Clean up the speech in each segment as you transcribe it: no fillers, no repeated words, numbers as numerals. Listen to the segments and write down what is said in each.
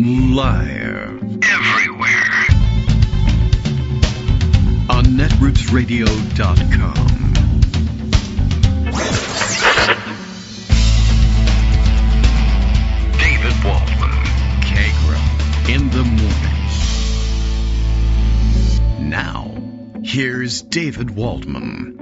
Live. Everywhere. On netrootsradio.com. David Waldman. Kagro. In the morning. Now, here's David Waldman.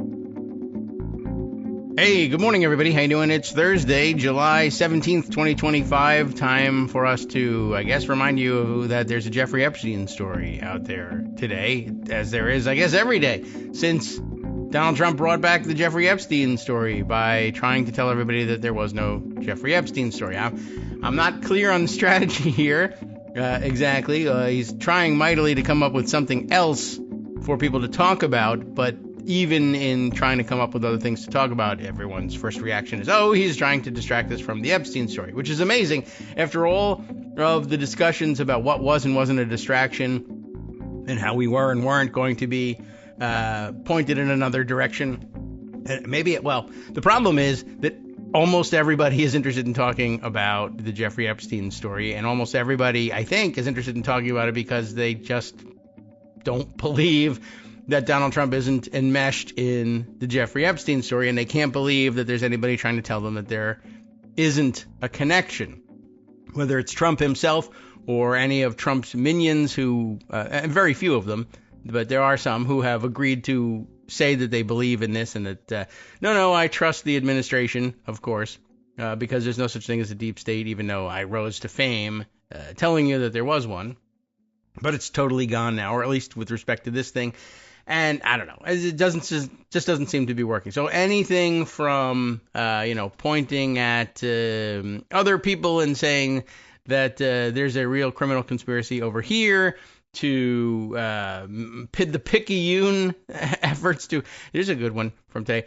Hey, good morning, everybody. How you doing? It's Thursday, July 17th, 2025. Time for us to, I guess, remind you that there's a Jeffrey Epstein story out there today, as there is, I guess, every day, since Donald Trump brought back the Jeffrey Epstein story by trying to tell everybody that there was no Jeffrey Epstein story. I'm not clear on the strategy here exactly. He's trying mightily to come up with something else for people to talk about, but even in trying to come up with other things to talk about, everyone's first reaction is, oh, he's trying to distract us from the Epstein story, which is amazing. After all of the discussions about what was and wasn't a distraction and how we were and weren't going to be pointed in another direction. The problem is that almost everybody is interested in talking about the Jeffrey Epstein story, and almost everybody, I think, is interested in talking about it because they just don't believe that Donald Trump isn't enmeshed in the Jeffrey Epstein story, and they can't believe that there's anybody trying to tell them that there isn't a connection, whether it's Trump himself or any of Trump's minions who, and very few of them, but there are some who have agreed to say that they believe in this and that, no, I trust the administration, of course, because there's no such thing as a deep state, even though I rose to fame telling you that there was one. But it's totally gone now, or at least with respect to this thing. And I don't know, it just doesn't seem to be working. So anything from, pointing at other people and saying that there's a real criminal conspiracy over here, to the picayune efforts to, here's a good one from today,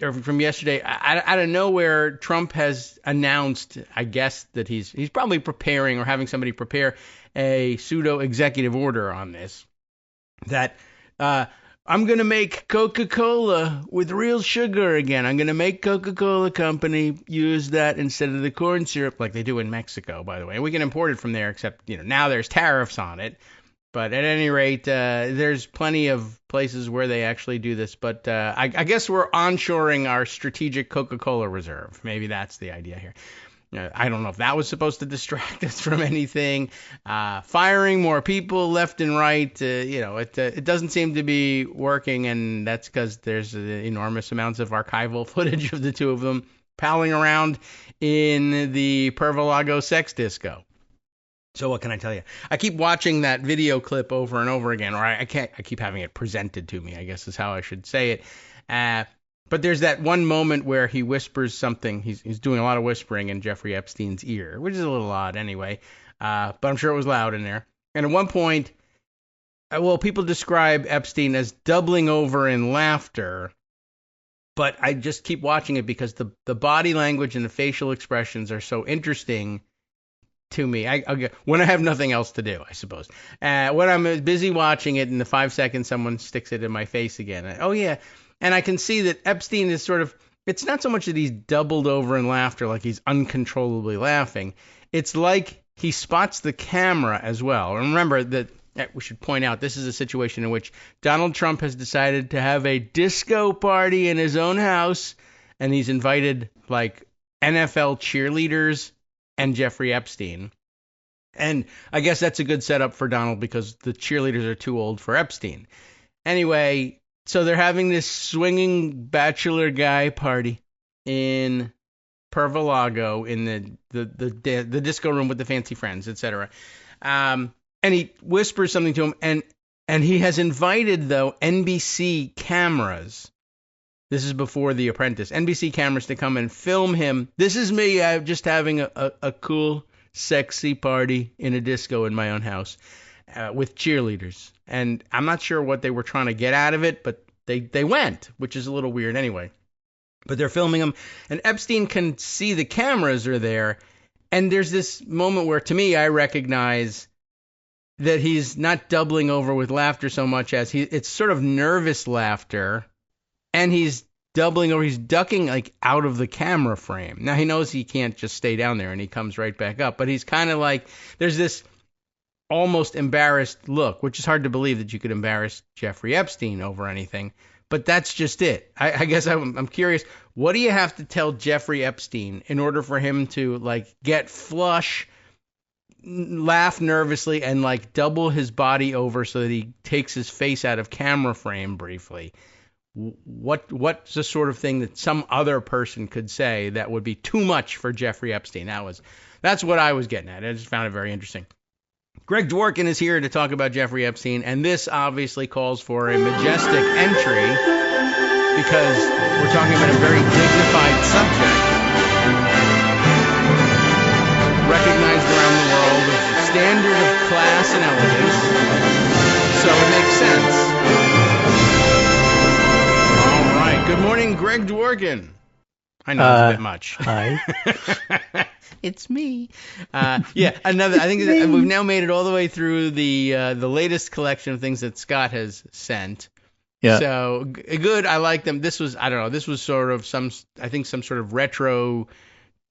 or from yesterday. Out of nowhere, Trump has announced, I guess, that he's probably preparing or having somebody prepare a pseudo executive order on this, that I'm going to make Coca-Cola with real sugar again. I'm going to make Coca-Cola Company use that instead of the corn syrup like they do in Mexico, by the way. We can import it from there, except, now there's tariffs on it. But at any rate, there's plenty of places where they actually do this. But I guess we're onshoring our strategic Coca-Cola reserve. Maybe that's the idea here. I don't know if that was supposed to distract us from anything. Firing more people left and right, it doesn't seem to be working, and that's because there's enormous amounts of archival footage of the two of them palling around in the Pervolago sex disco. So what can I tell you? I keep watching that video clip over and over again, or I keep having it presented to me, I guess is how I should say it. But there's that one moment where he whispers something. He's doing a lot of whispering in Jeffrey Epstein's ear, which is a little odd anyway. But I'm sure it was loud in there. And at one point, people describe Epstein as doubling over in laughter. But I just keep watching it because the body language and the facial expressions are so interesting to me. When I have nothing else to do, I suppose. When I'm busy watching it, in the 5 seconds someone sticks it in my face again. Oh, yeah. And I can see that Epstein is sort of, it's not so much that he's doubled over in laughter, like he's uncontrollably laughing. It's like he spots the camera as well. Remember that we should point out, this is a situation in which Donald Trump has decided to have a disco party in his own house, and he's invited like NFL cheerleaders and Jeffrey Epstein. And I guess that's a good setup for Donald because the cheerleaders are too old for Epstein. Anyway, so they're having this swinging bachelor guy party in Pervolago in the disco room with the fancy friends, etc. And he whispers something to him, and he has invited, though, NBC cameras. This is before The Apprentice. NBC cameras to come and film him. This is me just having a cool, sexy party in a disco in my own house with cheerleaders. And I'm not sure what they were trying to get out of it, but they went, which is a little weird anyway. But they're filming him, and Epstein can see the cameras are there. And there's this moment where, to me, I recognize that he's not doubling over with laughter so much as it's sort of nervous laughter. And he's doubling over. He's ducking like out of the camera frame. Now he knows he can't just stay down there, and he comes right back up. But he's kind of like, there's this almost embarrassed look, which is hard to believe that you could embarrass Jeffrey Epstein over anything. But that's just it. I guess I'm curious. What do you have to tell Jeffrey Epstein in order for him to like get flush, laugh nervously, and like double his body over so that he takes his face out of camera frame briefly? What's the sort of thing that some other person could say that would be too much for Jeffrey Epstein? That's what I was getting at. I just found it very interesting. Greg Dworkin is here to talk about Jeffrey Epstein, and this obviously calls for a majestic entry because we're talking about a very dignified subject, recognized around the world as the standard of class and elegance, so it makes sense. All right. Good morning, Greg Dworkin. I know it's a bit much. Hi. It's me. I think we've now made it all the way through the latest collection of things that Scott has sent. Yeah. So good. I like them. This was sort of some sort of retro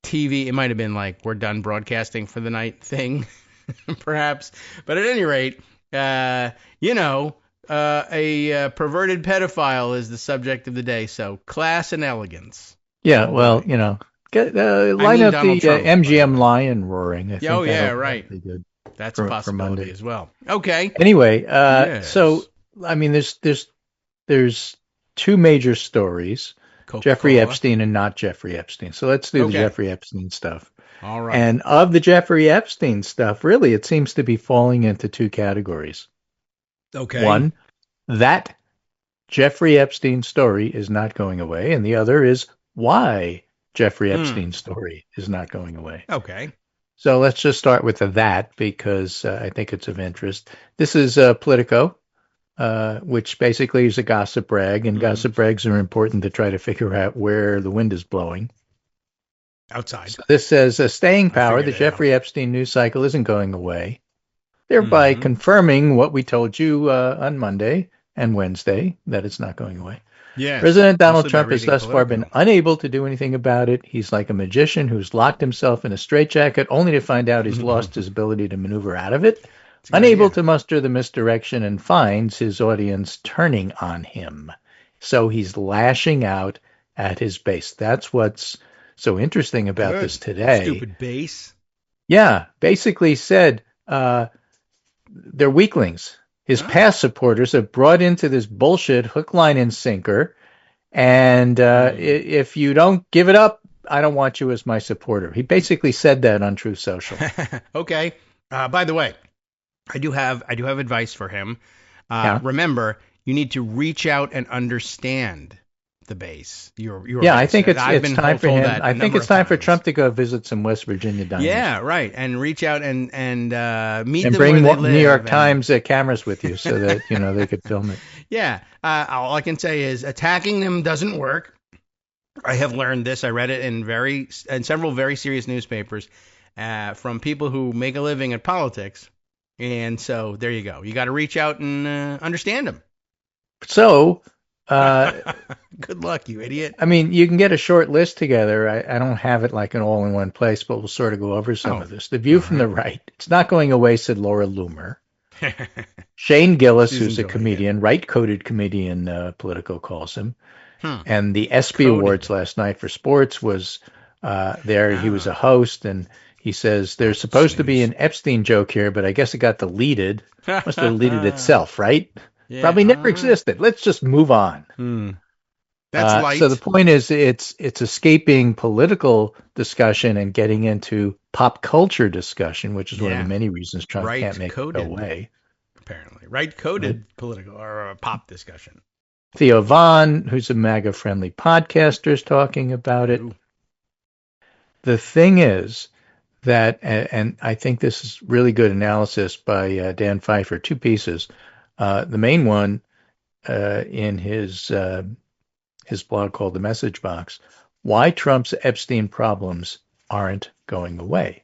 TV. It might have been like we're done broadcasting for the night thing, perhaps. But at any rate, a perverted pedophile is the subject of the day. So class and elegance. Yeah. Well, line up the MGM lion roaring. I think right. Be good That's a possibility as well. Okay. Anyway, yes. So I mean, there's two major stories: Coca-Cola. Jeffrey Epstein and not Jeffrey Epstein. So let's do the Jeffrey Epstein stuff. All right. And of the Jeffrey Epstein stuff, really, it seems to be falling into two categories. Okay. One, that Jeffrey Epstein story is not going away, and the other is why Jeffrey Epstein's story is not going away. Okay. So let's just start with that because I think it's of interest. This is Politico, which basically is a gossip rag, and gossip rags are important to try to figure out where the wind is blowing. Outside. So this says, staying power, the Jeffrey Epstein news cycle isn't going away, thereby confirming what we told you on Monday and Wednesday, that it's not going away. Yeah. President Donald Trump has thus far been unable to do anything about it. He's like a magician who's locked himself in a straitjacket only to find out he's lost his ability to maneuver out of it, unable to muster the misdirection, and finds his audience turning on him. So he's lashing out at his base. That's what's so interesting about this today. Stupid base. Yeah, basically said they're weaklings. His past supporters have brought into this bullshit hook, line, and sinker. And if you don't give it up, I don't want you as my supporter. He basically said that on Truth Social. Okay. By the way, I do have advice for him. Remember, you need to reach out and understand the base. I think it's time for him. I think it's time for Trump to go visit some West Virginia diners. Yeah, right, and reach out and meet and them bring where they live. New York Times cameras with you so that they could film it. Yeah, all I can say is attacking them doesn't work. I have learned this. I read it in several very serious newspapers from people who make a living at politics, and so there you go. You got to reach out and understand them. So. Good luck, you idiot. I mean, you can get a short list together. I don't have it like an all in one place, but we'll sort of go over some of this. The View from the Right. It's not going away, said Laura Loomer. Shane Gillis, who's a comedian, right-coded comedian, Politico calls him. And the ESPY Awards last night for sports was there. He was a host, and he says there's supposed to be an Epstein joke here, but I guess it got deleted. Must have deleted itself, right? Yeah, probably never existed. Let's just move on. That's light. So the point is, it's escaping political discussion and getting into pop culture discussion, which is one of the many reasons Trump can't make it go away. Apparently, right-coded political or pop discussion. Theo Vaughn, who's a MAGA-friendly podcaster, is talking about it. Ooh. The thing is that, and I think this is really good analysis by Dan Pfeiffer, two pieces. The main one in his blog called The Message Box, Why Trump's Epstein Problems Aren't Going Away.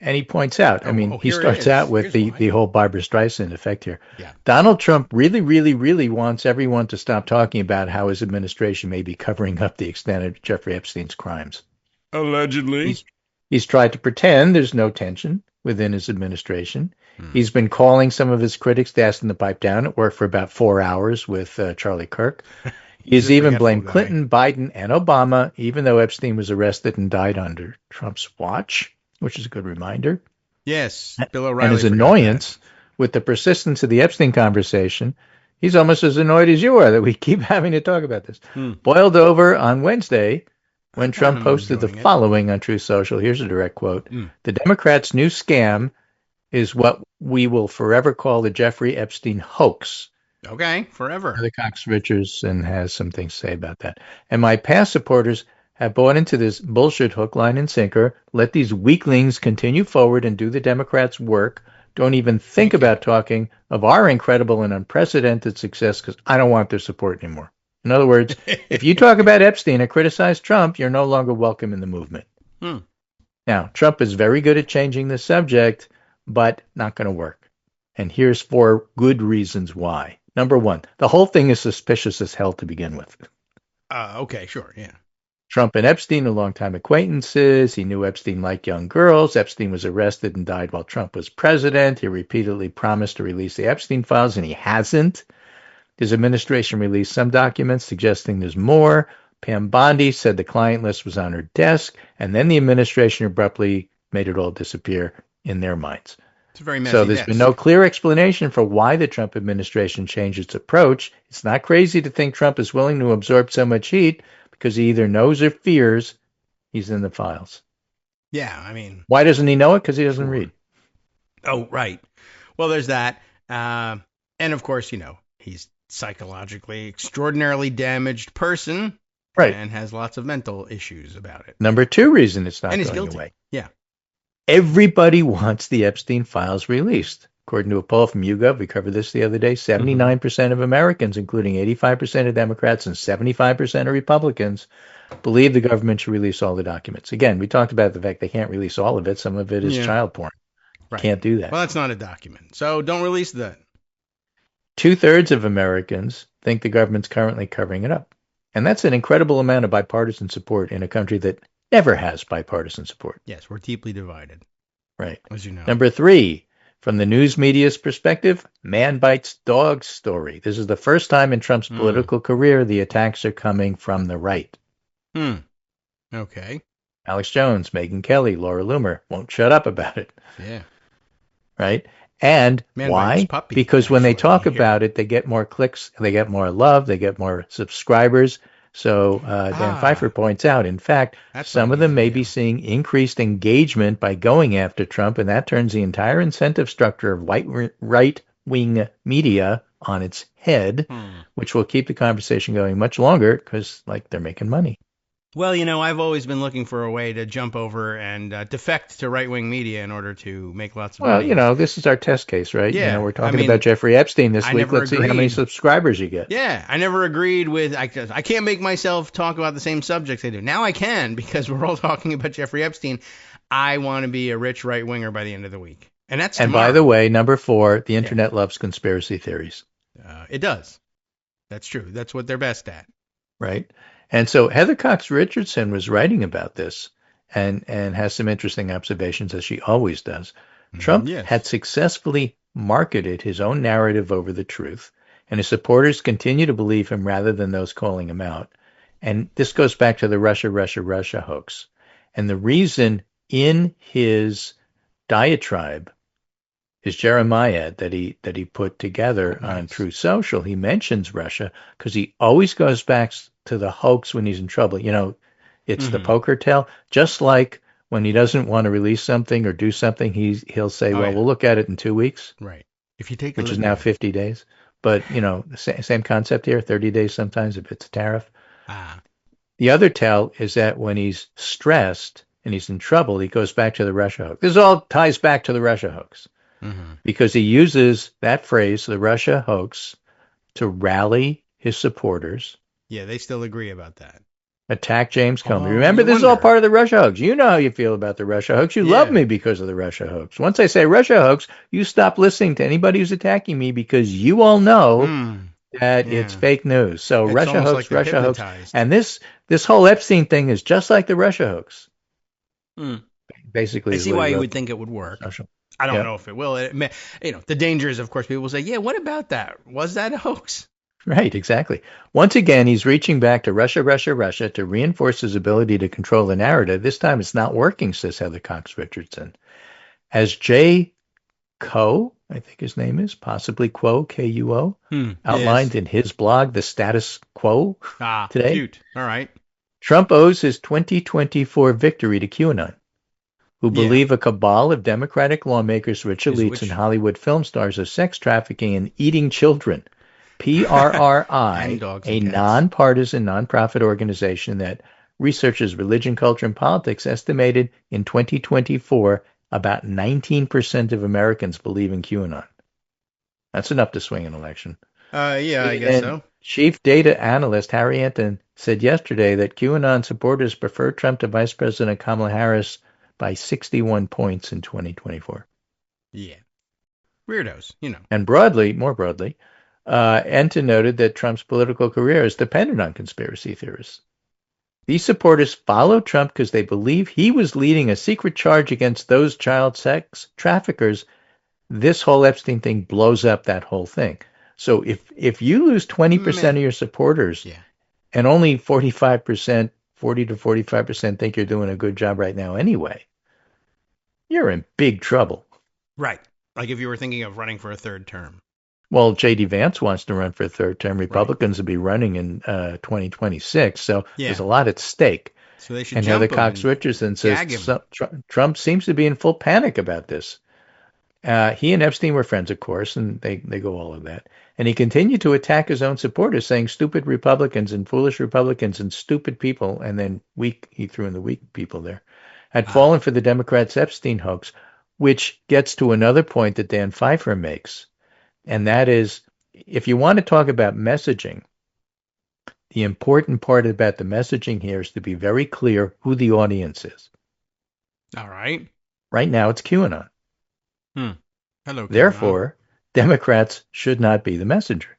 And he points out, he here it starts is. out with Here's the whole Barbra Streisand effect here. Yeah. Donald Trump really, really, really wants everyone to stop talking about how his administration may be covering up the extent of Jeffrey Epstein's crimes. Allegedly. He's tried to pretend there's no tension within his administration. He's been calling some of his critics to ask them to pipe down. It worked for about 4 hours with Charlie Kirk. He's even blamed Clinton, Biden, and Obama, even though Epstein was arrested and died under Trump's watch, which is a good reminder. Yes, Bill O'Reilly. And his annoyance with the persistence of the Epstein conversation, he's almost as annoyed as you are that we keep having to talk about this. Boiled over on Wednesday when Trump posted the following on Truth Social. Here's a direct quote. The Democrats' new scam is what we will forever call the Jeffrey Epstein hoax. Okay, forever. Heather Cox Richardson has some things to say about that. And my past supporters have bought into this bullshit hook, line, and sinker. Let these weaklings continue forward and do the Democrats' work. Don't even think about talking of our incredible and unprecedented success because I don't want their support anymore. In other words, if you talk about Epstein or criticize Trump, you're no longer welcome in the movement. Now, Trump is very good at changing the subject, but not going to work. And here's 4 good reasons why. Number 1, the whole thing is suspicious as hell to begin with. Okay, sure, yeah. Trump and Epstein are longtime acquaintances. He knew Epstein liked young girls. Epstein was arrested and died while Trump was president. He repeatedly promised to release the Epstein files, and he hasn't. His administration released some documents suggesting there's more. Pam Bondi said the client list was on her desk, and then the administration abruptly made it all disappear in their minds. It's a very messy So there's been no clear explanation for why the Trump administration changed its approach. It's not crazy to think Trump is willing to absorb so much heat because he either knows or fears he's in the files. Yeah, Why doesn't he know it? Because he doesn't read. Oh, right. Well, there's that. And of course, he's psychologically extraordinarily damaged person. Right. And has lots of mental issues about it. Number 2 reason it's not and going he's guilty. away. Yeah. Everybody wants the Epstein files released. According to a poll from YouGov, we covered this the other day, 79% of Americans, including 85% of Democrats and 75% of Republicans, believe the government should release all the documents. Again, we talked about the fact they can't release all of it. Some of it is child porn. Right. Can't do that. Well, that's not a document. So don't release that. 2/3 of Americans think the government's currently covering it up. And that's an incredible amount of bipartisan support in a country that never has bipartisan support. Yes, we're deeply divided. Right. As you know. Number 3, from the news media's perspective, man bites dog story. This is the first time in Trump's political career the attacks are coming from the right. Okay. Alex Jones, Megyn Kelly, Laura Loomer won't shut up about it. Yeah. Right? And why? Because when they talk about it, they get more clicks, they get more love, they get more subscribers. So Dan Pfeiffer points out, in fact, some of them may be seeing increased engagement by going after Trump, and that turns the entire incentive structure of right-wing media on its head, which will keep the conversation going much longer because, they're making money. Well, I've always been looking for a way to jump over and defect to right-wing media in order to make lots of money. Well, this is our test case, right? Yeah. We're talking about Jeffrey Epstein this week. Let's see how many subscribers you get. Yeah, I never agreed with, I can't make myself talk about the same subjects I do. Now I can because we're all talking about Jeffrey Epstein. I want to be a rich right-winger by the end of the week. And that's tomorrow. By the way, number 4, the internet loves conspiracy theories. It does. That's true. That's what they're best at. Right. And so Heather Cox Richardson was writing about this and has some interesting observations, as she always does. Trump had successfully marketed his own narrative over the truth, and his supporters continue to believe him rather than those calling him out. And this goes back to the Russia hoax. And the reason in his diatribe, his Jeremiad that he put together on Truth Social, he mentions Russia because he always goes back to the hoax when he's in trouble. It's the poker tell. Just like when he doesn't want to release something or do something, he'll say, we'll look at it in 2 weeks. Right. If you take which is now 50 days. But, same concept here, 30 days sometimes if it's a tariff. The other tell is that when he's stressed and he's in trouble, he goes back to the Russia hoax. This all ties back to the Russia hoax. Because he uses that phrase, the Russia hoax, to rally his supporters. Yeah, they still agree about that. Attack James Comey. Oh, Remember, you this is all wonder. part of the Russia hoax. You know how you feel about the Russia hoax. You love me because of the Russia hoax. Once I say Russia hoax, you stop listening to anybody who's attacking me because you all know that it's fake news. So It's Russia almost hoax, like Russia hoax. hypnotized. And this whole Epstein thing is just like the Russia hoax. Basically, I see why you would think it would work. I don't know if it will. It may, the danger is, of course, people will say, yeah, what about that? Was that a hoax? Right, exactly. Once again, he's reaching back to Russia, Russia, Russia to reinforce his ability to control the narrative. This time it's not working, says Heather Cox Richardson. As Jay Ko, I think his name is, possibly Quo, K-U-O, outlined in his blog, The Status Quo, today. Cute. All right. Trump owes his 2024 victory to QAnon, who believe a cabal of Democratic lawmakers, rich elites, and Hollywood film stars are sex trafficking and eating children. PRRI, a nonpartisan nonprofit organization that researches religion, culture, and politics, estimated in 2024 about 19% of Americans believe in QAnon. That's enough to swing an election. I guess so. Chief data analyst Harry Anton said yesterday that QAnon supporters prefer Trump to Vice President Kamala Harris by 61 points in 2024. Yeah. Weirdos, And more broadly, Anton noted that Trump's political career is dependent on conspiracy theorists. These supporters follow Trump because they believe he was leading a secret charge against those child sex traffickers. This whole Epstein thing blows up that whole thing. So if you lose 20% of your supporters and only 40 to 45% think you're doing a good job right now anyway, you're in big trouble. Right. Like if you were thinking of running for a third term. Well, J.D. Vance wants to run for a third term. Republicans will be running in 2026, so there's a lot at stake. So they should and jump Heather Cox Richardson says Trump seems to be in full panic about this. He and Epstein were friends, of course, and they go all of that. And he continued to attack his own supporters, saying stupid Republicans and foolish Republicans and stupid people, and then weak, he threw in the weak people there, had fallen for the Democrats' Epstein hoax, which gets to another point that Dan Pfeiffer makes. And that is, if you want to talk about messaging, the important part about the messaging here is to be very clear who the audience is. All right. Right now, it's QAnon. Hello, Therefore, Democrats should not be the messenger.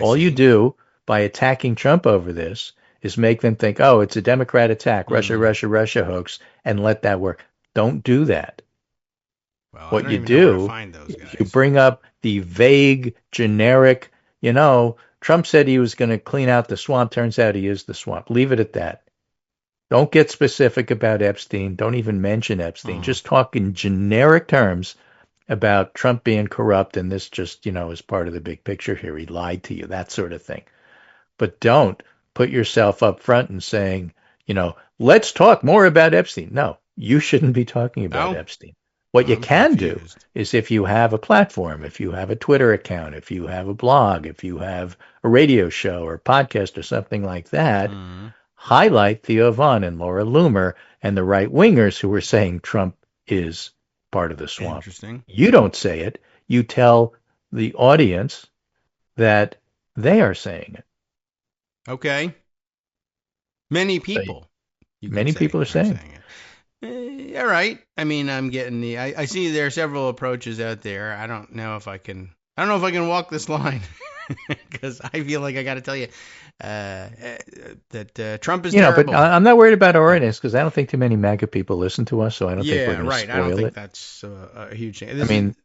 All you do by attacking Trump over this is make them think, oh, it's a Democrat attack, Russia, Russia, Russia hoax, and let that work. Don't do that. Well, what you do, you bring up the vague, generic, Trump said he was going to clean out the swamp. Turns out he is the swamp. Leave it at that. Don't get specific about Epstein. Don't even mention Epstein. Just talk in generic terms about Trump being corrupt, and this just, is part of the big picture here. He lied to you, that sort of thing. But don't put yourself up front and saying, let's talk more about Epstein. No, you shouldn't be talking about Epstein. What you can do is if you have a platform, if you have a Twitter account, if you have a blog, if you have a radio show or podcast or something like that, highlight Theo Von and Laura Loomer and the right-wingers who are saying Trump is part of the swamp. Interesting. You don't say it. You tell the audience that they are saying it. Okay. Many people. Many people are saying it. All right. I mean, I'm getting I see there are several approaches out there. I don't know if I can walk this line because I feel like I got to tell you that Trump is terrible. But I'm not worried about our audience because I don't think too many MAGA people listen to us, so I don't think we're going to spoil it. I don't think that's a huge thing.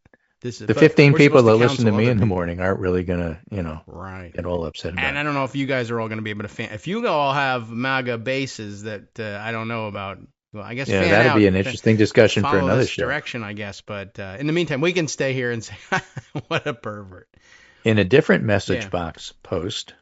The 15 people that listen to me in the morning aren't really going to, get all upset about it. And I don't know if you guys are all going to be able to if you all have MAGA bases that I don't know about. Well, I guess that'd be an interesting discussion for another show. Direction, I guess. But in the meantime, we can stay here and say, "What a pervert." In a different message box post,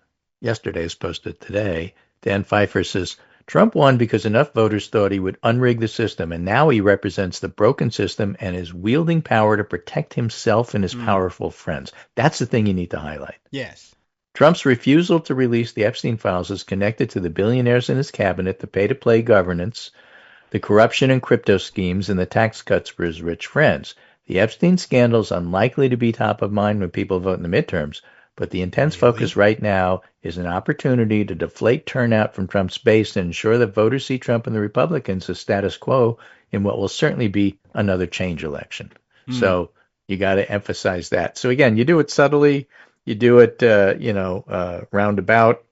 yesterday's posted today, Dan Pfeiffer says Trump won because enough voters thought he would unrig the system, and now he represents the broken system and is wielding power to protect himself and his powerful friends. That's the thing you need to highlight. Yes. Trump's refusal to release the Epstein files is connected to the billionaires in his cabinet, the pay-to-play governance, the corruption and crypto schemes, and the tax cuts for his rich friends. The Epstein scandal is unlikely to be top of mind when people vote in the midterms, But the intense focus right now is an opportunity to deflate turnout from Trump's base and ensure that voters see Trump and the Republicans as status quo in what will certainly be another change election. So you got to emphasize that. So again, you do it subtly, you do it, roundabout.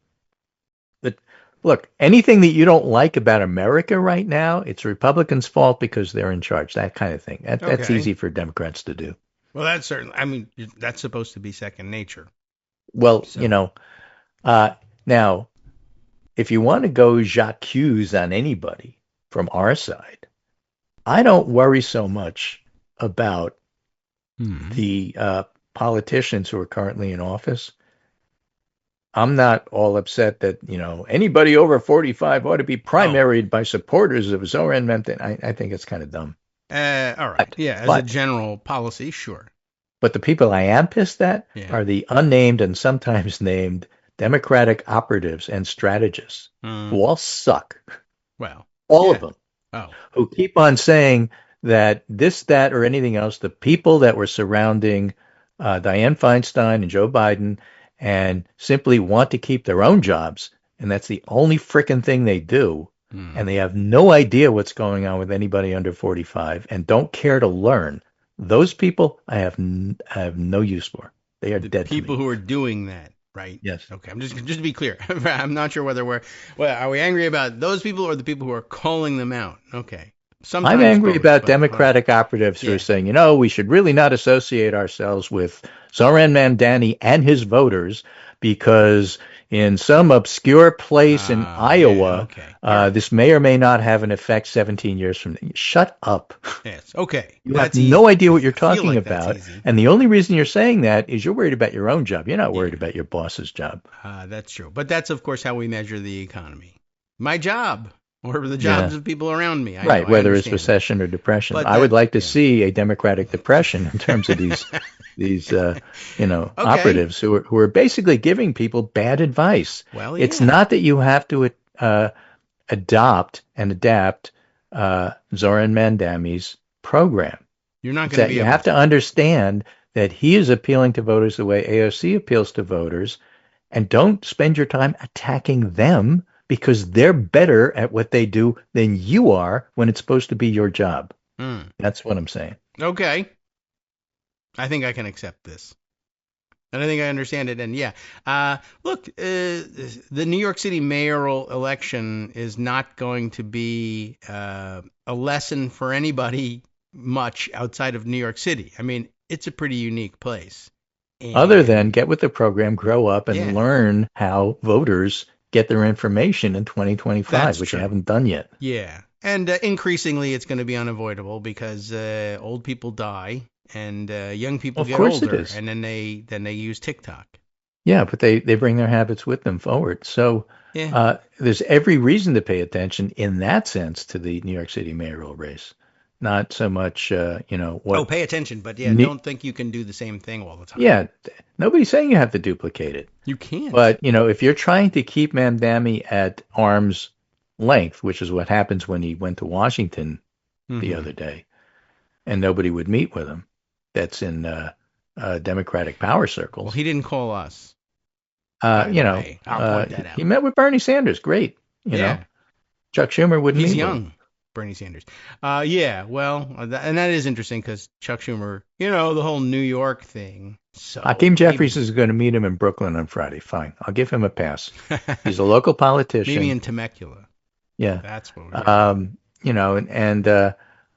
But look, anything that you don't like about America right now, it's Republicans' fault because they're in charge. That kind of thing. That's easy for Democrats to do. Well, that's certainly. I mean, that's supposed to be second nature. Well, now, if you want to go j'accuse on anybody from our side, I don't worry so much about the politicians who are currently in office. I'm not all upset that, anybody over 45 ought to be primaried by supporters of Zoran Mempton. I think it's kind of dumb. All right. As a general policy, sure. But the people I am pissed at are the unnamed and sometimes named Democratic operatives and strategists who all suck. Well, all of them. Who keep on saying that this, that, or anything else, the people that were surrounding Dianne Feinstein and Joe Biden and simply want to keep their own jobs, and that's the only frickin' thing they do, and they have no idea what's going on with anybody under 45 and don't care to learn. Those people I have no use for. They are dead to me. People who are doing that, right? Yes. Okay, I'm just to be clear. I'm not sure whether are we angry about those people or the people who are calling them out? Okay. Sometimes I'm angry about Democratic operatives who are saying, we should really not associate ourselves with Zoran Mandani and his voters because in some obscure place in Iowa, this may or may not have an effect 17 years from now. Shut up. Yes. Okay. You have no idea what you're talking about. And the only reason you're saying that is you're worried about your own job. You're not worried about your boss's job. That's true. But that's, of course, how we measure the economy. My job. Or the jobs of people around me. Whether it's recession or depression. But I would like to see a Democratic depression in terms of these operatives who are basically giving people bad advice. Well, it's not that you have to adopt and adapt Zoran Mandami's program. You're not going to be. You have to understand that he is appealing to voters the way AOC appeals to voters, and don't spend your time attacking them, because they're better at what they do than you are when it's supposed to be your job. That's what I'm saying. Okay. I think I can accept this. And I think I understand it. And look, the New York City mayoral election is not going to be a lesson for anybody much outside of New York City. I mean, it's a pretty unique place. Other than get with the program, grow up, and learn how voters get their information in 2025, which you haven't done yet. Yeah. And increasingly, it's going to be unavoidable because old people die and young people get older. And then they use TikTok. Yeah, but they bring their habits with them forward. So there's every reason to pay attention in that sense to the New York City mayoral race. Not so much, what... pay attention, but don't think you can do the same thing all the time. Yeah, nobody's saying you have to duplicate it. You can't. But, if you're trying to keep Mandami at arm's length, which is what happens when he went to Washington the other day, and nobody would meet with him, that's in Democratic power circles. Well, he didn't call us. I'll point that out. He met with Bernie Sanders. Great. You know, Chuck Schumer wouldn't meet with him. He's young. Bernie Sanders. And that is interesting because Chuck Schumer, the whole New York thing. So Hakeem Jeffries is going to meet him in Brooklyn on Friday. Fine. I'll give him a pass. He's a local politician. Maybe in Temecula. Yeah. That's what we're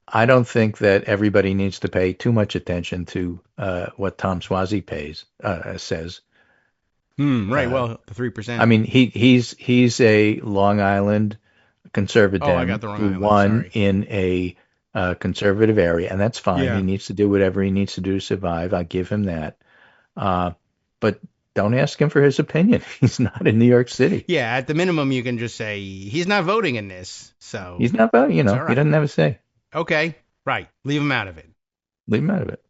I don't think that everybody needs to pay too much attention to what Tom Suozzi says. Right. Well, the 3%. I mean, he's a Long Island conservative who won in a conservative area, and that's fine. He needs to do whatever he needs to do to survive. I'll give him that. But don't ask him for his opinion. He's not in New York City. Yeah, at the minimum, you can just say he's not voting in this. So he's not voting. He doesn't have a say. Okay, right. Leave him out of it. Leave him out of it.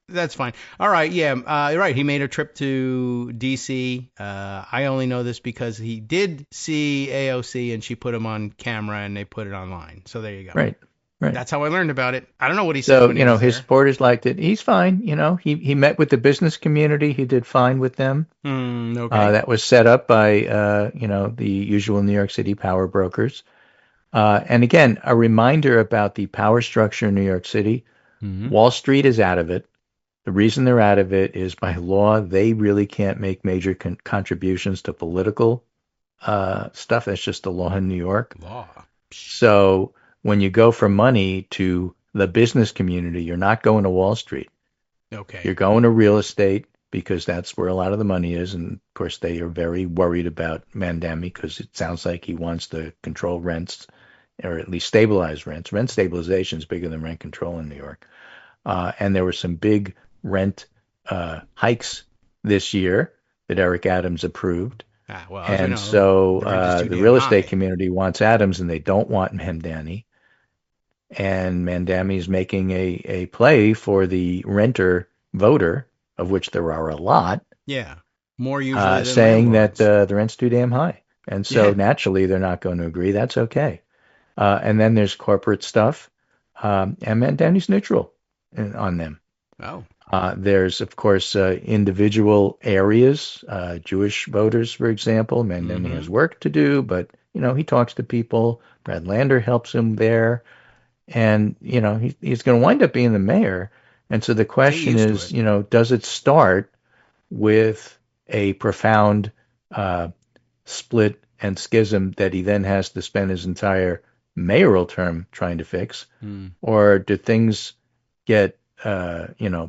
That's fine. All right. Yeah. You're right. He made a trip to D.C. I only know this because he did see AOC and she put him on camera and they put it online. So there you go. Right. Right. That's how I learned about it. I don't know what he said So, when he was his there. supporters liked it. He's fine. He met with the business community. He did fine with them. Okay. That was set up by, the usual New York City power brokers. And again, a reminder about the power structure in New York City. Wall Street is out of it. The reason they're out of it is by law, they really can't make major contributions to political stuff. That's just the law in New York. Law. So when you go for money to the business community, you're not going to Wall Street. Okay. You're going to real estate because that's where a lot of the money is. And of course, they are very worried about Mandami because it sounds like he wants to control rents or at least stabilize rents. Rent stabilization is bigger than rent control in New York. And there were some big rent hikes this year that Eric Adams approved. Well, and so the real estate community wants Adams and they don't want Mandani. And Mandami is making a play for the renter voter, of which there are a lot. Yeah, more usually than saying landlords. that the rent's too damn high. And so naturally they're not going to agree. That's okay. And then there's corporate stuff. And Mandani's neutral on them. Oh. There's, of course, individual areas, Jewish voters, for example. Mandani has work to do, but, he talks to people. Brad Lander helps him there. And, he's going to wind up being the mayor. And so the question is, does it start with a profound split and schism that he then has to spend his entire mayoral term trying to fix? Or do things get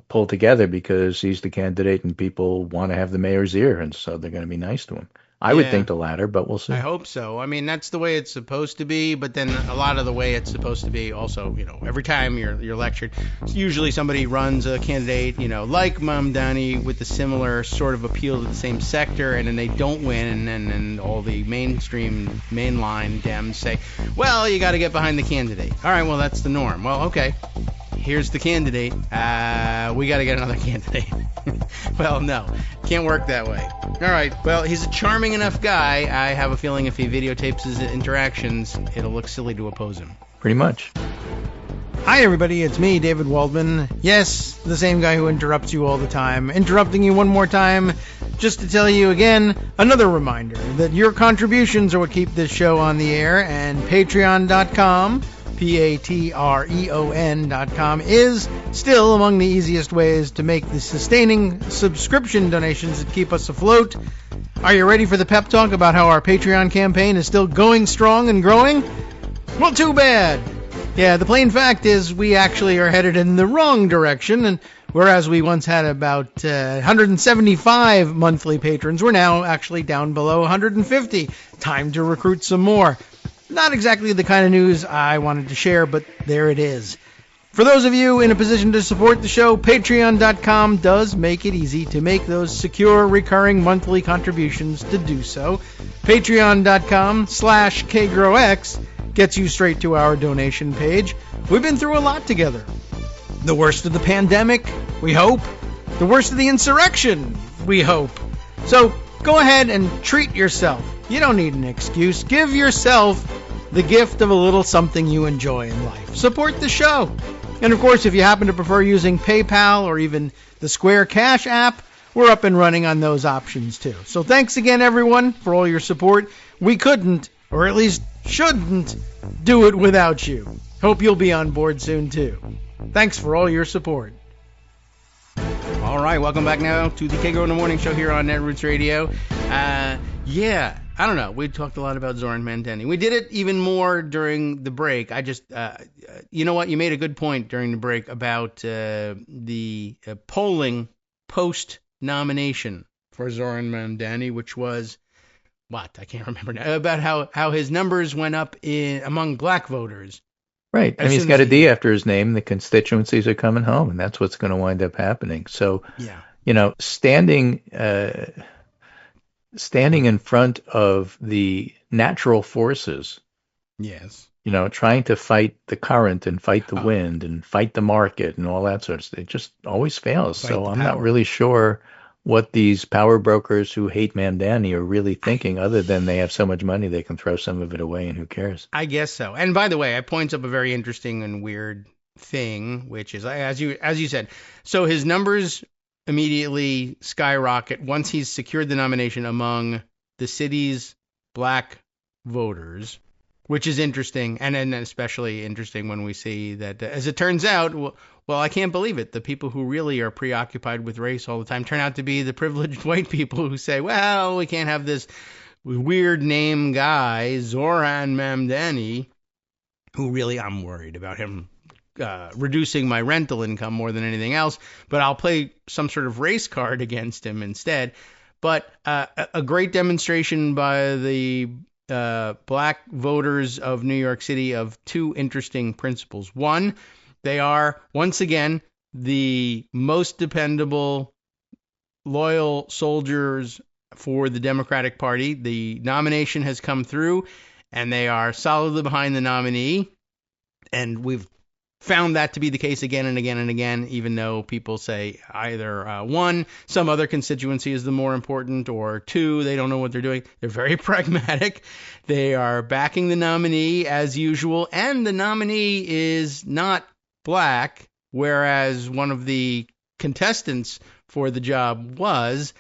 pulled together because he's the candidate and people want to have the mayor's ear, and so they're going to be nice to him? I would think the latter, but we'll see. I hope so. I mean, that's the way it's supposed to be, but then a lot of the way it's supposed to be also, every time you're lectured, usually somebody runs a candidate, like Mamdani with a similar sort of appeal to the same sector, and then they don't win, and then all the mainline Dems say, well, you got to get behind the candidate. All right, well, that's the norm. Well, okay. Here's the candidate. We got to get another candidate. Well, no, can't work that way. All right. Well, he's a charming enough guy. I have a feeling if he videotapes his interactions, it'll look silly to oppose him. Pretty much. Hi, everybody. It's me, David Waldman. Yes, the same guy who interrupts you all the time. Interrupting you one more time just to tell you again, another reminder that your contributions are what keep this show on the air, and Patreon.com, Patreon.com, is still among the easiest ways to make the sustaining subscription donations that keep us afloat. Are you ready for the pep talk about how our Patreon campaign is still going strong and growing? Well, too bad. Yeah, the plain fact is we actually are headed in the wrong direction, and whereas we once had about 175 monthly patrons, we're now actually down below 150. Time to recruit some more. Not exactly the kind of news I wanted to share, but there it is. For those of you in a position to support the show, Patreon.com does make it easy to make those secure, recurring monthly contributions to do so. Patreon.com/KagroX gets you straight to our donation page. We've been through a lot together. The worst of the pandemic, we hope. The worst of the insurrection, we hope. So go ahead and treat yourself. You don't need an excuse. Give yourself the gift of a little something you enjoy in life. Support the show. And of course, if you happen to prefer using PayPal or even the Square Cash app, we're up and running on those options too. So thanks again, everyone, for all your support. We couldn't, or at least shouldn't, do it without you. Hope you'll be on board soon too. Thanks for all your support. All right, welcome back now to the Kagro in the Morning Show here on Netroots Radio. I don't know. We talked a lot about Zoran Mandani. We did it even more during the break. I just, you know what? You made a good point during the break about the polling post-nomination for Zoran Mandani, which was, what? I can't remember now. About how his numbers went up among black voters. Right. And he's got a D after his name. The constituencies are coming home, and that's what's going to wind up happening. So, standing in front of the natural forces. Yes. Trying to fight the current and fight the wind and fight the market and all that sort of stuff. It just always fails. So I'm not really sure what these power brokers who hate Mamdani are really thinking, other than they have so much money they can throw some of it away and who cares? I guess so. And by the way, it points up a very interesting and weird thing, which is, as you said, so his numbers immediately skyrocket once he's secured the nomination among the city's black voters, which is interesting, and then especially interesting when we see that, as it turns out, well, I can't believe it, the people who really are preoccupied with race all the time turn out to be the privileged white people who say, well, we can't have this weird name guy, Zoran Mamdani, who really, I'm worried about him reducing my rental income more than anything else, but I'll play some sort of race card against him instead. But a great demonstration by the black voters of New York City of two interesting principles. One, they are, once again, the most dependable, loyal soldiers for the Democratic Party. The nomination has come through, and they are solidly behind the nominee. And we've found that to be the case again and again and again, even though people say either one, some other constituency is the more important, or two, they don't know what they're doing. They're very pragmatic. They are backing the nominee as usual, and the nominee is not black, whereas one of the contestants for the job was,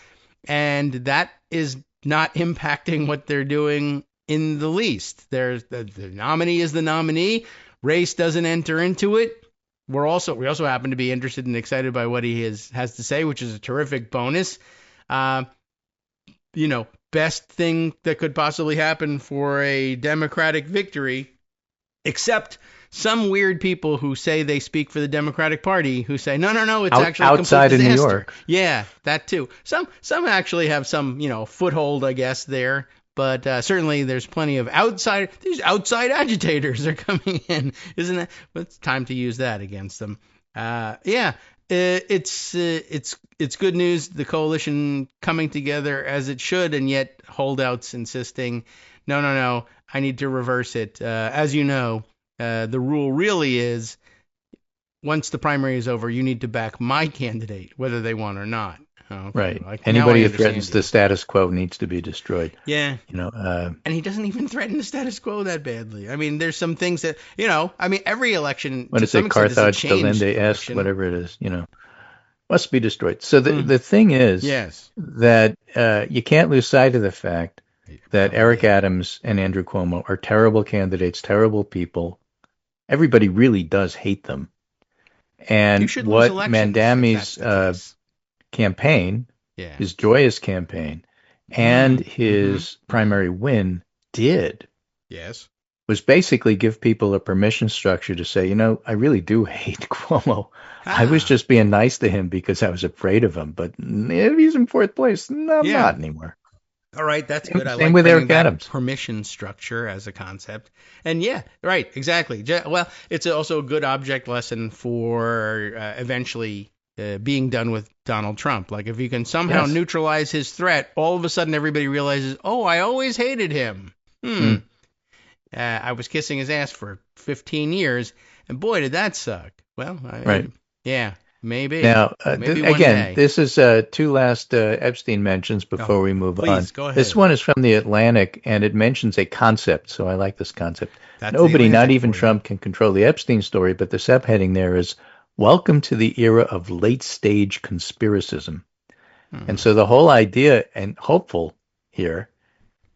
and that is not impacting what they're doing in the least. The nominee is the nominee. Race doesn't enter into it. We also happen to be interested and excited by what he has to say, which is a terrific bonus. Best thing that could possibly happen for a Democratic victory, except some weird people who say they speak for the Democratic Party who say, no, it's actually outside a complete of disaster. New York. Yeah, that too. Some actually have some, foothold, I guess, there. But certainly there's plenty of these outside agitators are coming in, isn't it? But it's time to use that against them. It's good news. The coalition coming together as it should, and yet holdouts insisting, no, I need to reverse it. As you know, the rule really is, once the primary is over, you need to back my candidate, whether they want or not. Okay. Right. Anybody who threatens the status quo needs to be destroyed. Yeah. And he doesn't even threaten the status quo that badly. I mean, there's some things that, every election. When it's a Carthage, Delende est, whatever it is, must be destroyed. So the thing is that you can't lose sight of the fact that Eric Adams and Andrew Cuomo are terrible candidates, terrible people. Everybody really does hate them. And what Mamdani's campaign, his joyous campaign, and his primary win was basically give people a permission structure to say, I really do hate Cuomo. I was just being nice to him because I was afraid of him. But if he's in fourth place, no, I'm not anymore. All right, that's good. Same with Eric Adams. Permission structure as a concept. And right, exactly. Well, it's also a good object lesson for eventually being done with Donald Trump. Like, if you can somehow neutralize his threat, all of a sudden everybody realizes, I always hated him. I was kissing his ass for 15 years, and boy, did that suck. Well, maybe. Now, maybe again, this is two last Epstein mentions before we move on. Go ahead. This one is from The Atlantic, and it mentions a concept, so I like this concept. Nobody, not even Trump, can control the Epstein story, but the subheading there is, Welcome to the era of late-stage conspiracism. And so the whole idea, and hopeful here,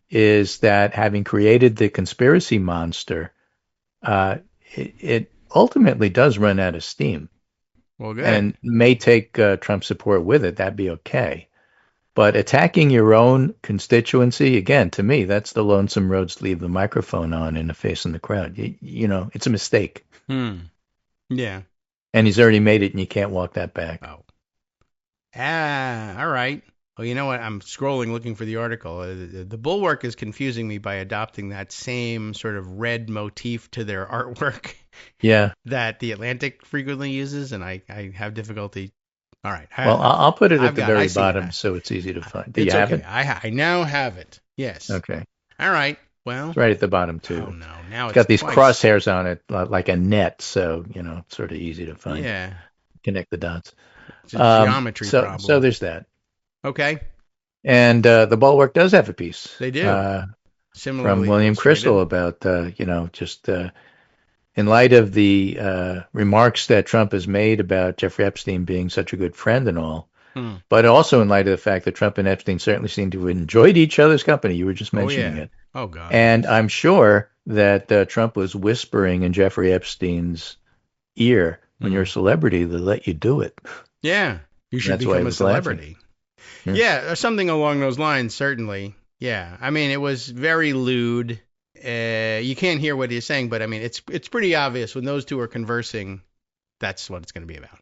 is that having created the conspiracy monster, it ultimately does run out of steam. Well, good. And may take Trump support with it. That'd be okay. But attacking your own constituency, again, to me, that's the lonesome roads leave the microphone on in the face of the crowd. It's a mistake. Yeah. And he's already made it, and you can't walk that back. All right. Well, you know what? I'm scrolling looking for the article. The Bulwark is confusing me by adopting that same sort of red motif to their artwork that the Atlantic frequently uses, and I have difficulty. All right. I'll put it at the very bottom so it's easy to find. Do you have it? I now have it. Yes. Okay. All right. Well, it's right at the bottom, too. Oh, no. Now it's got these crosshairs on it, like a net, so, it's sort of easy to find. Yeah. Connect the dots. It's a geometry problem. So there's that. Okay. And the Bulwark does have a piece. They do. From Similarly William illustrated. Crystal about, just in light of the remarks that Trump has made about Jeffrey Epstein being such a good friend and all, but also in light of the fact that Trump and Epstein certainly seem to have enjoyed each other's company. You were just Oh, mentioning yeah. it. Oh, God. And Yes. I'm sure that Trump was whispering in Jeffrey Epstein's ear, when you're a celebrity, they let you do it. Yeah. You should That's why he become a was laughing. celebrity. Yeah, something along those lines, certainly. Yeah. I mean, it was very lewd. You can't hear what he's saying, but I mean, it's pretty obvious when those two are conversing, that's what it's going to be about.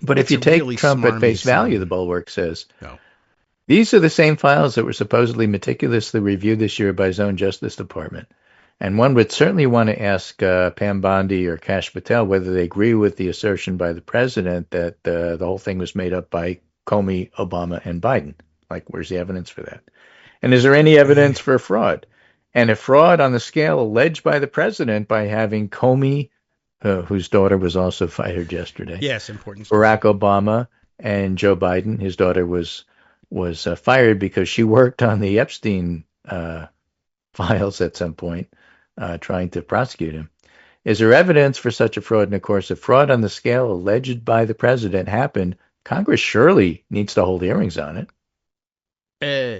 But if It's you a take really Trump at smarmy face value, scene. the Bulwark says, No. these are the same files that were supposedly meticulously reviewed this year by his own Justice Department. And one would certainly want to ask Pam Bondi or Kash Patel whether they agree with the assertion by the president that the whole thing was made up by Comey, Obama, and Biden. Like, where's the evidence for that? And is there any evidence for fraud? And if fraud on the scale alleged by the president by having Comey, whose daughter was also fired yesterday, Yes, important. Barack Obama, and Joe Biden, his daughter was fired because she worked on the Epstein files at some point, trying to prosecute him. Is there evidence for such a fraud? And of course, if fraud on the scale alleged by the president happened, Congress surely needs to hold hearings on it. Yeah,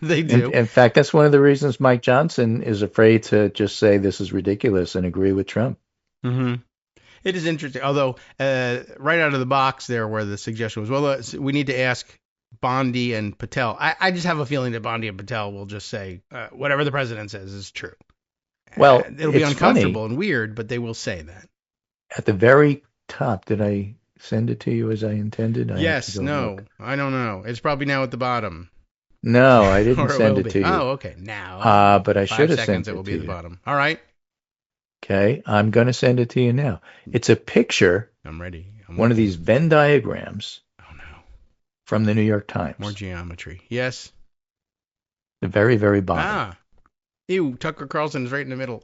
they do. In fact, that's one of the reasons Mike Johnson is afraid to just say this is ridiculous and agree with Trump. Mm-hmm. It is interesting, although right out of the box there where the suggestion was, well, we need to ask Bondi and Patel. I just have a feeling that Bondi and Patel will just say whatever the president says is true. Well, it'll be uncomfortable and weird, but they will say that. At the very top, did I send it to you as I intended? Yes, no, I don't know. It's probably now at the bottom. No, I didn't send it to you. Oh, okay, now. But I should have sent it to you. 5 seconds, it will be at the bottom. All right. Okay, I'm going to send it to you now. It's a picture. I'm ready. One of these Venn diagrams. Oh, no. From the New York Times. More geometry. Yes. The very, very bottom. Ah. Ew, Tucker Carlson is right in the middle.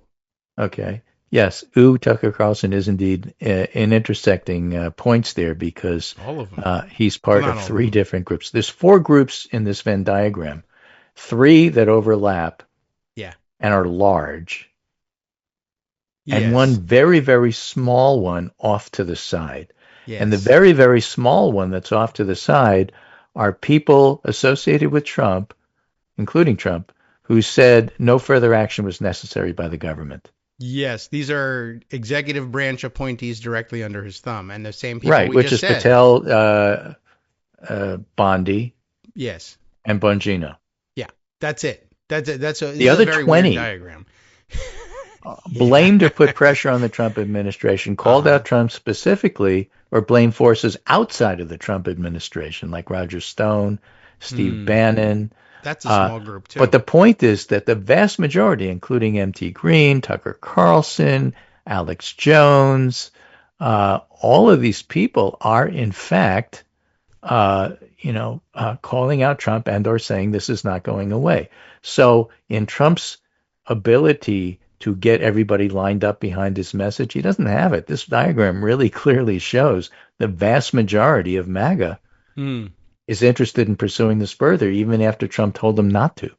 Okay. Yes, Tucker Carlson is indeed in intersecting points there because all of them. He's part of three different groups. There's four groups in this Venn diagram. Three that overlap. Yeah. And are large. Yes. And one very, very small one off to the side. Yes. And the very, very small one that's off to the side are people associated with Trump, including Trump, who said no further action was necessary by the government. Yes, these are executive branch appointees directly under his thumb, and the same people right, we which just is said. Patel, Bondi, yes, and Bongino. Yeah, that's it. That's it. That's the other very 20 weird diagram. blamed or put pressure on the Trump administration, called out Trump specifically, or blamed forces outside of the Trump administration, like Roger Stone, Steve Bannon. That's a small group, too. But the point is that the vast majority, including M.T. Green, Tucker Carlson, Alex Jones, all of these people are, in fact, calling out Trump and or saying this is not going away. So in Trump's ability to get everybody lined up behind his message, he doesn't have it. This diagram really clearly shows the vast majority of MAGA is interested in pursuing this further, even after Trump told them not to.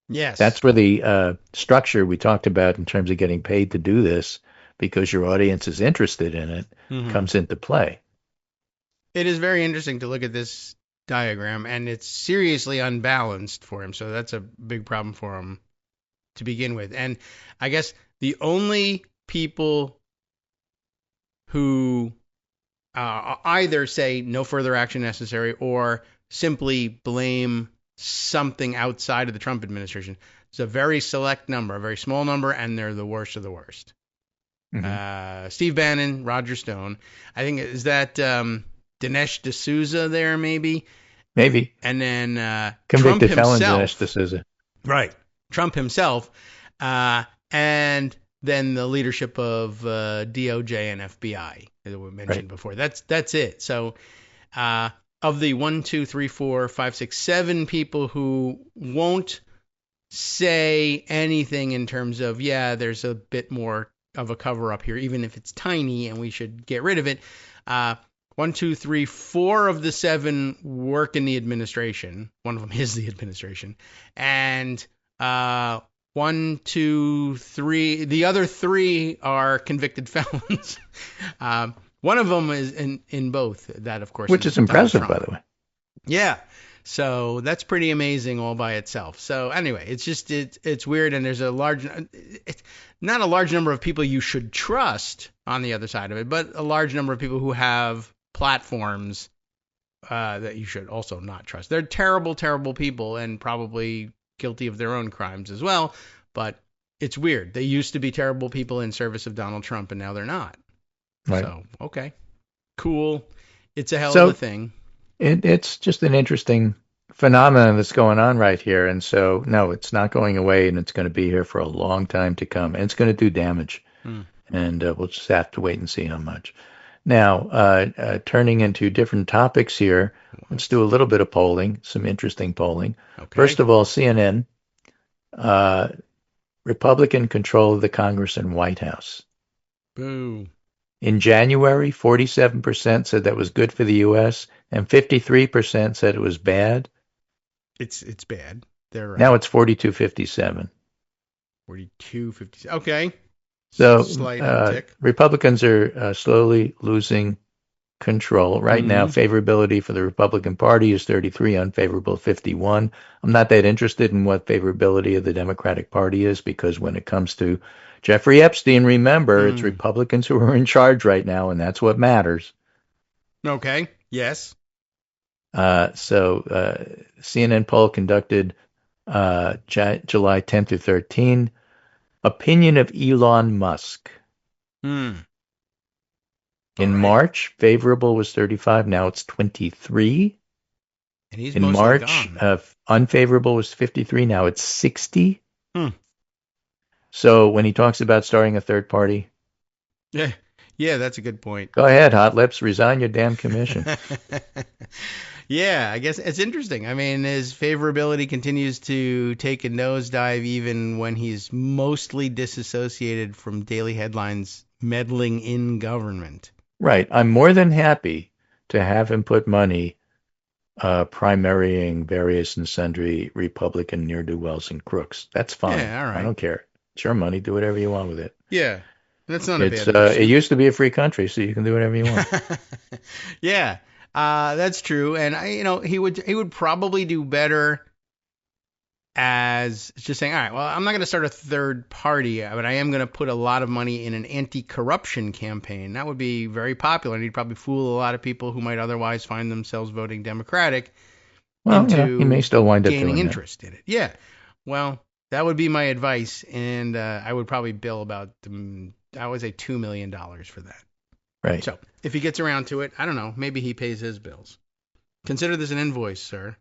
Yes. That's where the structure we talked about in terms of getting paid to do this, because your audience is interested in it, comes into play. It is very interesting to look at this diagram, and it's seriously unbalanced for him, so that's a big problem for him to begin with. And I guess the only people who either say no further action necessary or simply blame something outside of the Trump administration, it's a very select number, a very small number, and they're the worst of the worst. Steve Bannon, Roger Stone. I think, is that Dinesh D'Souza there, maybe? Maybe. And then convicted Trump felon Dinesh D'Souza. Right. Trump himself. And then the leadership of DOJ and FBI that we mentioned before. That's it. So of the 1, 2, 3, 4, 5, 6, 7 people who won't say anything in terms of, there's a bit more of a cover up here, even if it's tiny and we should get rid of it. 1, 2, 3, 4 of the 7 work in the administration. One of them is the administration. And 1, 2, 3, the other 3 are convicted felons. One of them is in both. That, of course, which is impressive, by the way. Yeah. So that's pretty amazing all by itself. So anyway, it's weird, and there's not a large number of people you should trust on the other side of it, but a large number of people who have platforms that you should also not trust. They're terrible, terrible people, and probably guilty of their own crimes as well. But it's weird. They used to be terrible people in service of Donald Trump, and now they're not. Right. So okay, cool. It's a hell of a thing. It's just an interesting phenomenon that's going on right here. And so, no, it's not going away, and it's going to be here for a long time to come. And it's going to do damage. And we'll just have to wait and see how much. Now, turning into different topics here, let's do a little bit of polling, some interesting polling. Okay. First of all, CNN, Republican control of the Congress and White House. Boo. In January, 47% said that was good for the U.S., and 53% said it was bad. It's bad. They're right. Now it's 42-57. 42-57. Okay. So slight uptick. Republicans are slowly losing control. Right now, favorability for the Republican Party is 33, unfavorable 51. I'm not that interested in what favorability of the Democratic Party is, because when it comes to Jeffrey Epstein, remember, it's Republicans who are in charge right now, and that's what matters. Okay, yes. CNN poll conducted July 10 through 13. Opinion of Elon Musk. In March, favorable was 35. Now it's 23. And he's in March, unfavorable was 53. Now it's 60. So when he talks about starting a third party. Yeah, that's a good point. Go ahead, Hot Lips. Resign your damn commission. Yeah, I guess it's interesting. I mean, his favorability continues to take a nosedive even when he's mostly disassociated from daily headlines meddling in government. Right. I'm more than happy to have him put money primarying various and sundry Republican ne'er-do-wells and crooks. That's fine. Yeah, all right. I don't care. It's your money. Do whatever you want with it. Yeah, that's not a bad It used to be a free country, so you can do whatever you want. Yeah, that's true. And he would probably do better as just saying, all right, well, I'm not going to start a third party, but I am going to put a lot of money in an anti-corruption campaign. That would be very popular, and he'd probably fool a lot of people who might otherwise find themselves voting Democratic into he may still wind up gaining doing interest in it. Yeah, well, that would be my advice, and I would probably bill about, I would say $2 million for that. Right. So if he gets around to it, I don't know, maybe he pays his bills. Consider this an invoice, sir.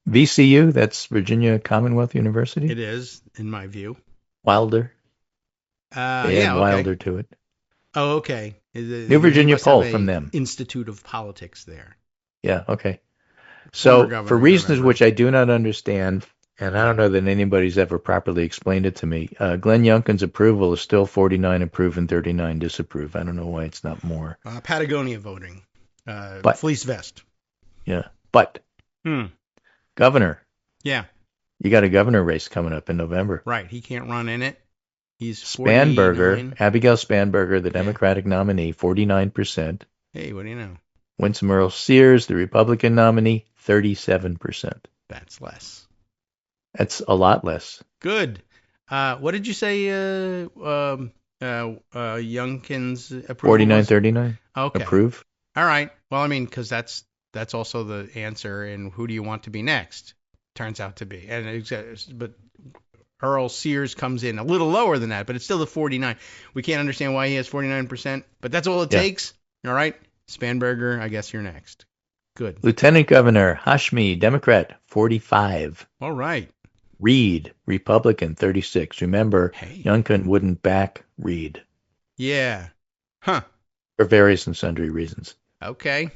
VCU, that's Virginia Commonwealth University? It is, in my view. Wilder. Yeah, okay. Wilder to it. Oh, okay. New Virginia poll from them. Institute of Politics there. Yeah, okay. So for reasons which I do not understand, and I don't know that anybody's ever properly explained it to me, Glenn Youngkin's approval is still 49 approve and 39 disapprove. I don't know why it's not more. Patagonia voting. Fleece vest. Yeah, but governor. Yeah. You got a governor race coming up in November. Right. He can't run in it. He's Abigail Spanberger, the Democratic nominee, 49%. Hey, what do you know? Winsome Earl Sears, the Republican nominee, 37%. That's less. That's a lot less. Good. What did you say? Youngkin's approval. 49-39. Okay. Approve. All right. Well, I mean, because that's also the answer. And who do you want to be next? Turns out to be. But Earl Sears comes in a little lower than that, but it's still the 49. We can't understand why he has 49%, but that's all it takes. All right. Spanberger, I guess you're next. Good. Lieutenant Governor Hashmi, Democrat, 45. All right. Reed, Republican, 36. Remember, Youngkin wouldn't back Reed. Yeah. Huh. For various and sundry reasons. Okay.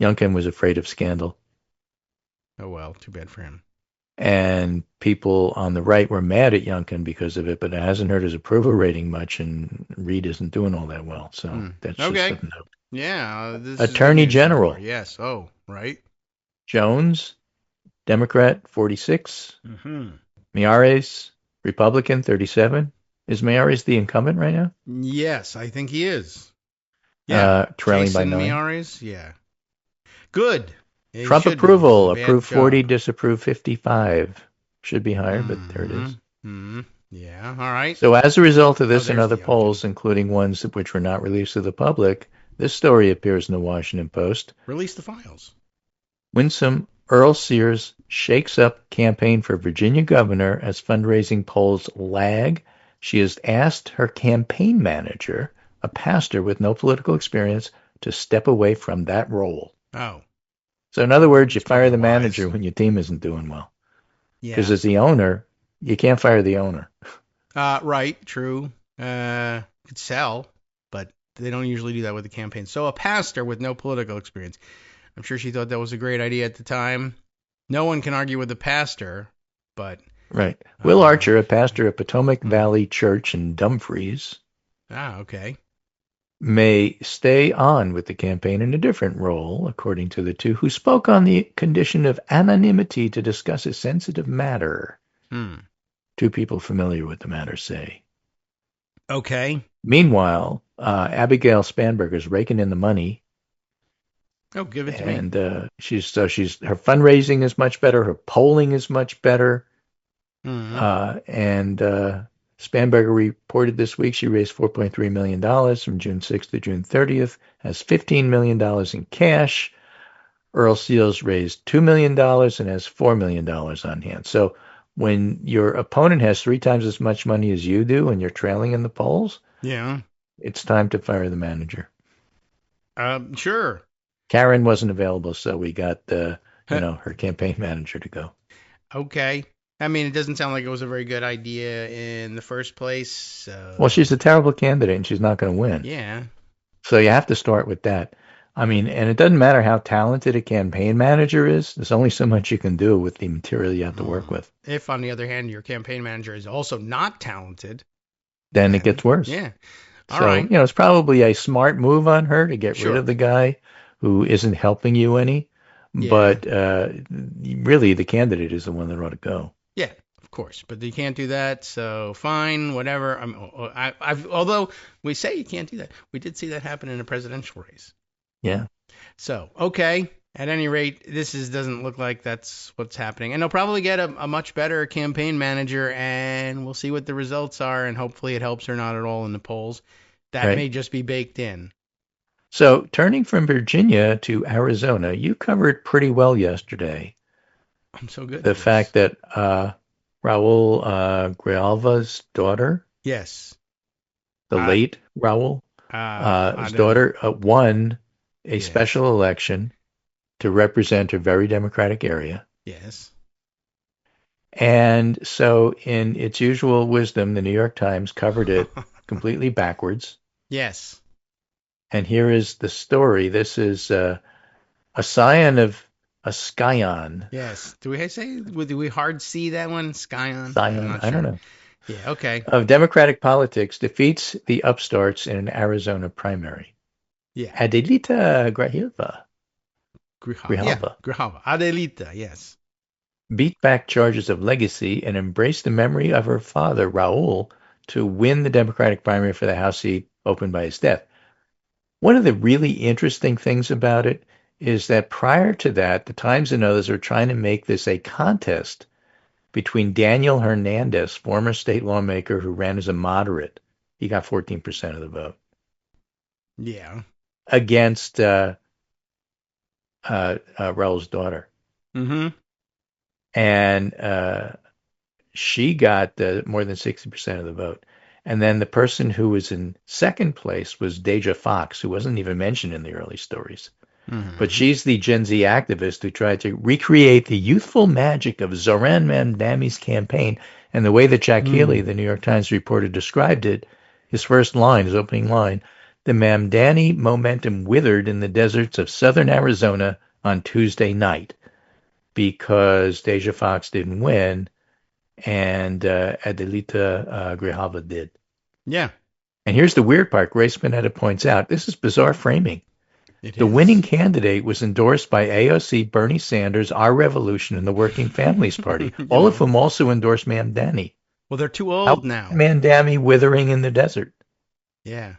Youngkin was afraid of scandal. Oh, well, too bad for him. And people on the right were mad at Youngkin because of it, but it hasn't hurt his approval rating much, and Reed isn't doing all that well. So that's just a note. Yeah, this is good Attorney news so General far. Yes. Oh, right. Jones, Democrat, 46. Mm-hmm. Miyares, Republican, 37. Is Miyares the incumbent right now? Yes, I think he is. Yeah. Trailing by Jason 9. Miyares. Yeah. Good. He Trump should be. He's a approval, bad approve 40, job. disapprove 55. Should be higher, but there it Mm-hmm. is. Mm-hmm. Yeah. All right. So as a result of Oh, this and there's other the Youngkin. polls, including ones which were not released to the public, this story appears in the Washington Post. Release the files. Winsome Earl Sears shakes up campaign for Virginia governor as fundraising polls lag. She has asked her campaign manager, a pastor with no political experience, to step away from that role. Oh. So in other words, you It's fire probably the wise. manager when your team isn't doing well. Because Yeah. as the owner, you can't fire the owner. Right. True. Could sell, but they don't usually do that with the campaign. So a pastor with no political experience. I'm sure she thought that was a great idea at the time. No one can argue with the pastor, but Right. Will Archer, a pastor at Potomac Valley Church in Dumfries, okay. may stay on with the campaign in a different role, according to the two, who spoke on the condition of anonymity to discuss a sensitive matter. Two people familiar with the matter say. Okay. Meanwhile, Abigail Spanberger's raking in the money. Oh, give it to me. And she's her fundraising is much better. Her polling is much better. And Spanberger reported this week she raised $4.3 million from June 6th to June 30th, has $15 million in cash. Earl Seals raised $2 million and has $4 million on hand. So when your opponent has 3 times as much money as you do and you're trailing in the polls, yeah, it's time to fire the manager. Sure. Karen wasn't available, so we got her campaign manager to go. Okay. I mean, it doesn't sound like it was a very good idea in the first place. So... Well, she's a terrible candidate, and she's not going to win. Yeah. So you have to start with that. I mean, and it doesn't matter how talented a campaign manager is. There's only so much you can do with the material you have to work with. If, on the other hand, your campaign manager is also not talented, then it gets worse. Yeah. All right. It's probably a smart move on her to get rid of the guy who isn't helping you any. Yeah. But really, the candidate is the one that ought to go. Yeah, of course. But you can't do that, so fine, whatever. Although we say you can't do that, we did see that happen in a presidential race. Yeah. So, okay. At any rate, doesn't look like that's what's happening. And they'll probably get a much better campaign manager, and we'll see what the results are, and hopefully it helps her not at all in the polls. That may just be baked in. So, turning from Virginia to Arizona, you covered pretty well yesterday. I'm so good. The fact that Raul Grijalva's daughter, yes, the late Raul, his daughter won a special election to represent a very Democratic area. Yes. And so, in its usual wisdom, the New York Times covered it completely backwards. Yes. And here is the story. This is a scion of a scion. Yes. Do we hard see that one? Scion? Scion. I don't know. Yeah, okay. Of Democratic politics defeats the upstarts in an Arizona primary. Yeah. Adelita Grijalva. Grijalva. Adelita, yes. Beat back charges of legacy and embraced the memory of her father, Raul, to win the Democratic primary for the House seat opened by his death. One of the really interesting things about it is that prior to that, the Times and others are trying to make this a contest between Daniel Hernandez, former state lawmaker who ran as a moderate. He got 14% of the vote. Yeah. Against Raul's daughter. Mm-hmm. And she got more than 60% of the vote. And then the person who was in second place was Deja Fox, who wasn't even mentioned in the early stories. Mm-hmm. But she's the Gen Z activist who tried to recreate the youthful magic of Zoran Mamdani's campaign. And the way that Jack Healy, the New York Times reporter, described it, his opening line, the Mamdani momentum withered in the deserts of southern Arizona on Tuesday night because Deja Fox didn't win and Adelita Grijalva did. Yeah. And here's the weird part. Grace Panetta points out, this is bizarre framing. The winning candidate was endorsed by AOC, Bernie Sanders, Our Revolution, and the Working Families Party, all of whom also endorsed Mamdani. Well, they're too old now. Mamdani withering in the desert. Yeah.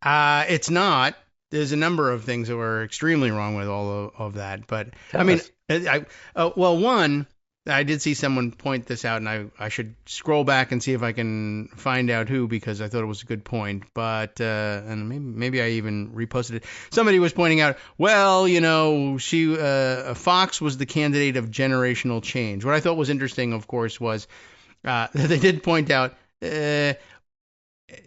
It's not. There's a number of things that were extremely wrong with all of that. But, one, I did see someone point this out, and I should scroll back and see if I can find out who, because I thought it was a good point. But and maybe I even reposted it. Somebody was pointing out, well, Fox was the candidate of generational change. What I thought was interesting, of course, was that they did point out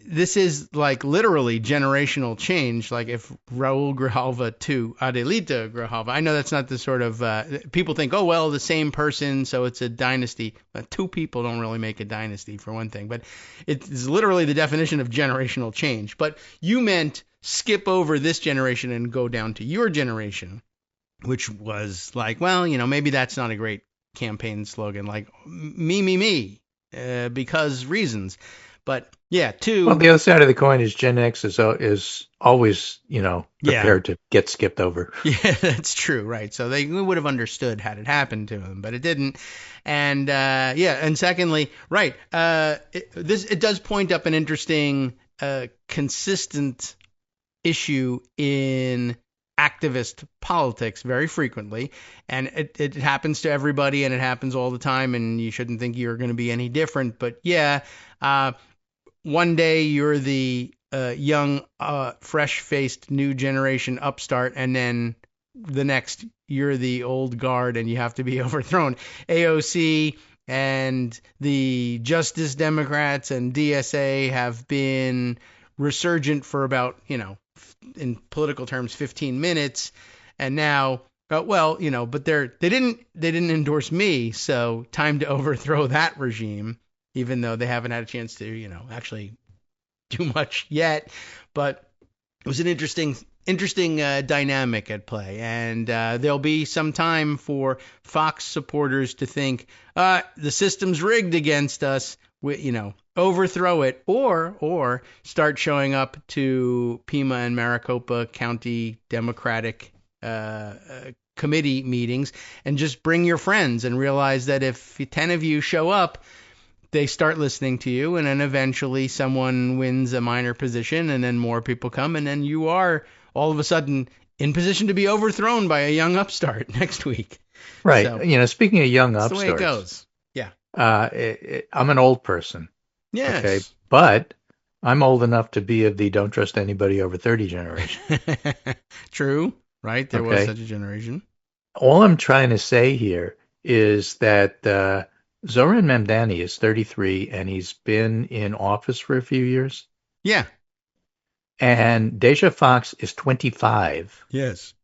this is like literally generational change. Like if Raul Grijalva to Adelita Grijalva, I know that's not the sort of people think, oh, well, the same person, so it's a dynasty. Two people don't really make a dynasty, for one thing. But it's literally the definition of generational change. But you meant skip over this generation and go down to your generation, which was like, well, maybe that's not a great campaign slogan, like me, because reasons. But yeah, Well, the other side of the coin is Gen X is always, prepared to get skipped over. Yeah, that's true, right? So they would have understood had it happened to them, but it didn't. And and secondly, right, it does point up an interesting, consistent issue in activist politics very frequently, and it happens to everybody, and it happens all the time, and you shouldn't think you're going to be any different. But yeah. One day you're the young, fresh-faced new generation upstart, and then the next you're the old guard and you have to be overthrown. AOC and the Justice Democrats and DSA have been resurgent for about, in political terms, 15 minutes, and now, but they didn't endorse me, so time to overthrow that regime. Even though they haven't had a chance to, actually do much yet. But it was an interesting dynamic at play. And there'll be some time for Fox supporters to think, the system's rigged against us, overthrow it, or start showing up to Pima and Maricopa County Democratic committee meetings and just bring your friends and realize that if 10 of you show up, they start listening to you, and then eventually someone wins a minor position, and then more people come, and then you are all of a sudden in position to be overthrown by a young upstart next week. Right. So, speaking of young upstarts, that's the way it goes. Yeah. I'm an old person. Yes. Okay, but I'm old enough to be of the don't trust anybody over 30 generation. True. Right. There was such a generation. All I'm trying to say here is that Zoran Mamdani is 33, and he's been in office for a few years. Yeah. And Deja Fox is 25. Yes.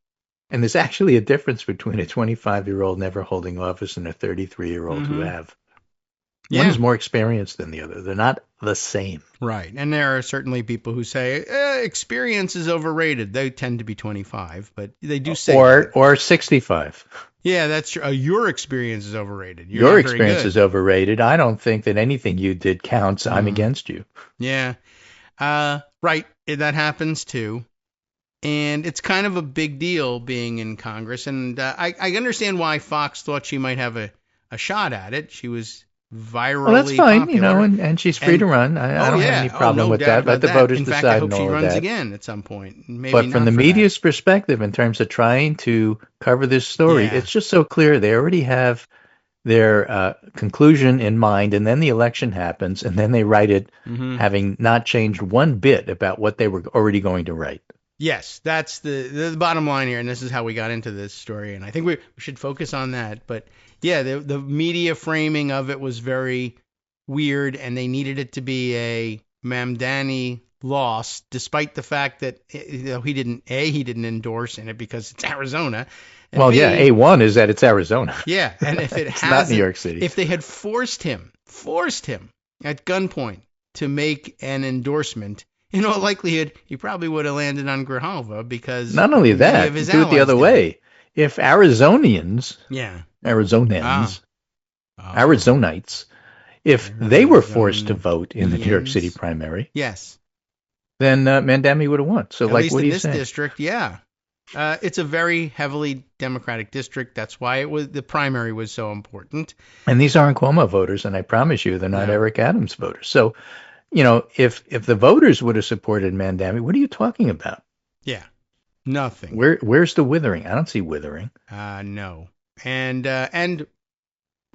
And there's actually a difference between a 25-year-old never holding office and a 33-year-old who have. Yeah. One's more experienced than the other. They're not the same. Right. And there are certainly people who say experience is overrated. They tend to be 25, but they do say or 65. Yeah, that's true. Your experience is overrated. Your experience is overrated. I don't think that anything you did counts. I'm against you. Yeah. Right. That happens too. And it's kind of a big deal being in Congress. And I understand why Fox thought she might have a shot at it. She was virally well, that's fine, popular. And she's free to run. I don't have any problem with that. Let the voters decide. In fact, I hope she runs again at some point. Maybe but from the media's perspective, in terms of trying to cover this story, it's just so clear. They already have their conclusion in mind, and then the election happens, and then they write it having not changed one bit about what they were already going to write. Yes, that's the bottom line here, and this is how we got into this story, and I think we should focus on that. But yeah, the media framing of it was very weird, and they needed it to be a Mamdani loss, despite the fact that he didn't endorse in it because it's Arizona. And well, A1 is that it's Arizona. Yeah, and if it it's not New York City. If they had forced him at gunpoint to make an endorsement, in all likelihood, he probably would have landed on Grijalva because not only that, do it the other way. If Arizonians, Arizonites, if they were forced to vote in the New York City primary, yes, then Mandami would have won. So, At like, least what in do you this say? district, yeah. It's a very heavily Democratic district. That's why the primary was so important. And these aren't Cuomo voters, and I promise you, they're not No. Eric Adams voters. So, if the voters would have supported Mandami, what are you talking about? Yeah. Nothing. Where's the withering? I don't see withering. No. And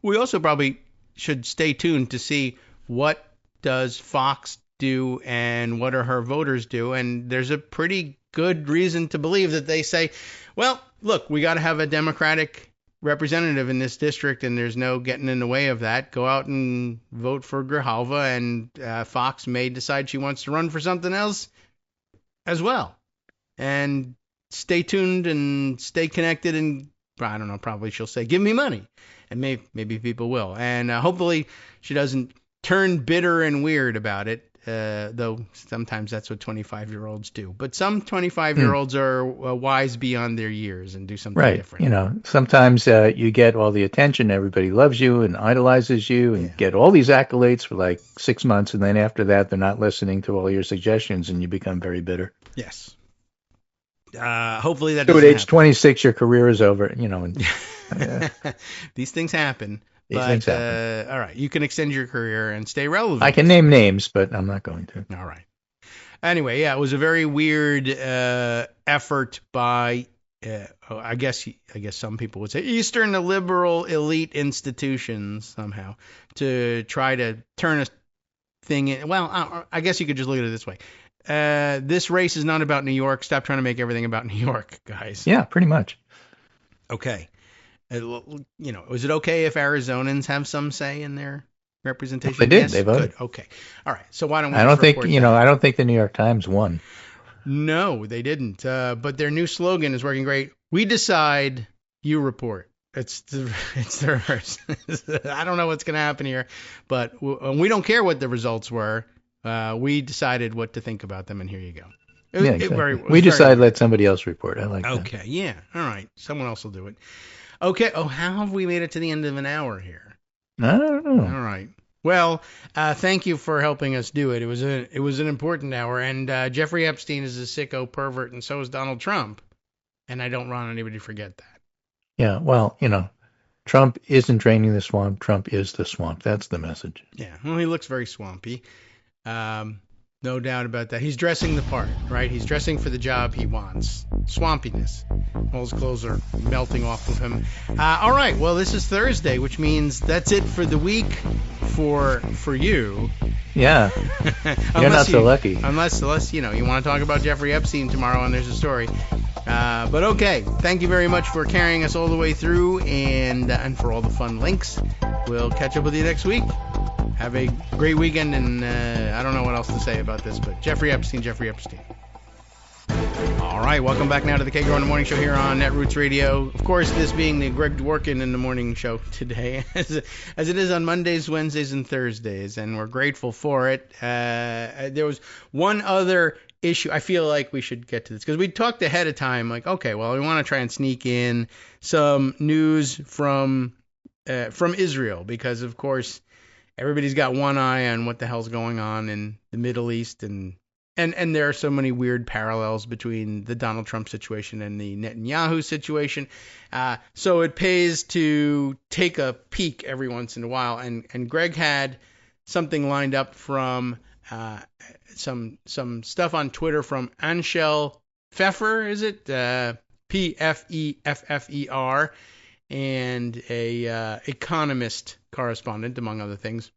we also probably should stay tuned to see what does Fox do and what are her voters do. And there's a pretty good reason to believe that they say, well, look, we got to have a Democratic representative in this district, and there's no getting in the way of that. Go out and vote for Grijalva, and Fox may decide she wants to run for something else as well. And stay tuned and stay connected, and I don't know, probably she'll say, give me money. And maybe people will. And hopefully she doesn't turn bitter and weird about it, though sometimes that's what 25-year-olds do. But some 25-year-olds are wise beyond their years and do something different. Sometimes you get all the attention, everybody loves you and idolizes you and get all these accolades for like 6 months, and then after that they're not listening to all your suggestions and you become very bitter. Yes. Hopefully that so doesn't at age happen. 26 your career is over, and These things happen. These things happen. All right, you can extend your career and stay relevant. I can name names, but I'm not going to. All right. Anyway, yeah, it was a very weird effort by, I guess some people would say, Eastern liberal elite institutions somehow to try to turn a thing in. Well, I guess you could just look at it this way. This race is not about New York. Stop trying to make everything about New York, guys. Yeah, pretty much. Okay. Was it okay if Arizonans have some say in their representation? They did. Yes? They voted. Good. Okay. All right. So why don't we? I don't think I don't think the New York Times won. No, they didn't. But their new slogan is working great. We decide, you report. It's theirs. I don't know what's going to happen here, but we don't care what the results were. We decided what to think about them, and here you go. Exactly. We decided let somebody else report. I like that. Okay. Yeah. All right. Someone else will do it. Okay. Oh, how have we made it to the end of an hour here? I don't know. All right. Well, thank you for helping us do it. It was an important hour, and Jeffrey Epstein is a sicko pervert, and so is Donald Trump, and I don't want anybody to forget that. Yeah. Well, Trump isn't draining the swamp. Trump is the swamp. That's the message. Yeah. Well, he looks very swampy. No doubt about that. He's dressing the part, right? He's dressing for the job he wants. Swampiness. All his clothes are melting off of him. All right. Well, this is Thursday, which means that's it for the week for you. Yeah. You're not so lucky. Unless you want to talk about Jeffrey Epstein tomorrow and there's a story. But okay. Thank you very much for carrying us all the way through and for all the fun links. We'll catch up with you next week. Have a great weekend, and I don't know what else to say about this, but Jeffrey Epstein. All right, welcome back now to the Kagro in the Morning Show here on Netroots Radio. Of course, this being the Greg Dworkin in the Morning Show today, as it is on Mondays, Wednesdays, and Thursdays, and we're grateful for it. There was one other issue. I feel like we should get to this, because we talked ahead of time, like, okay, well, we want to try and sneak in some news from Israel, because, of course, everybody's got one eye on what the hell's going on in the Middle East, and there are so many weird parallels between the Donald Trump situation and the Netanyahu situation. So it pays to take a peek every once in a while. And Greg had something lined up from some stuff on Twitter from Anshel Pfeffer, is it? Pfeffer, and a economist correspondent, among other things,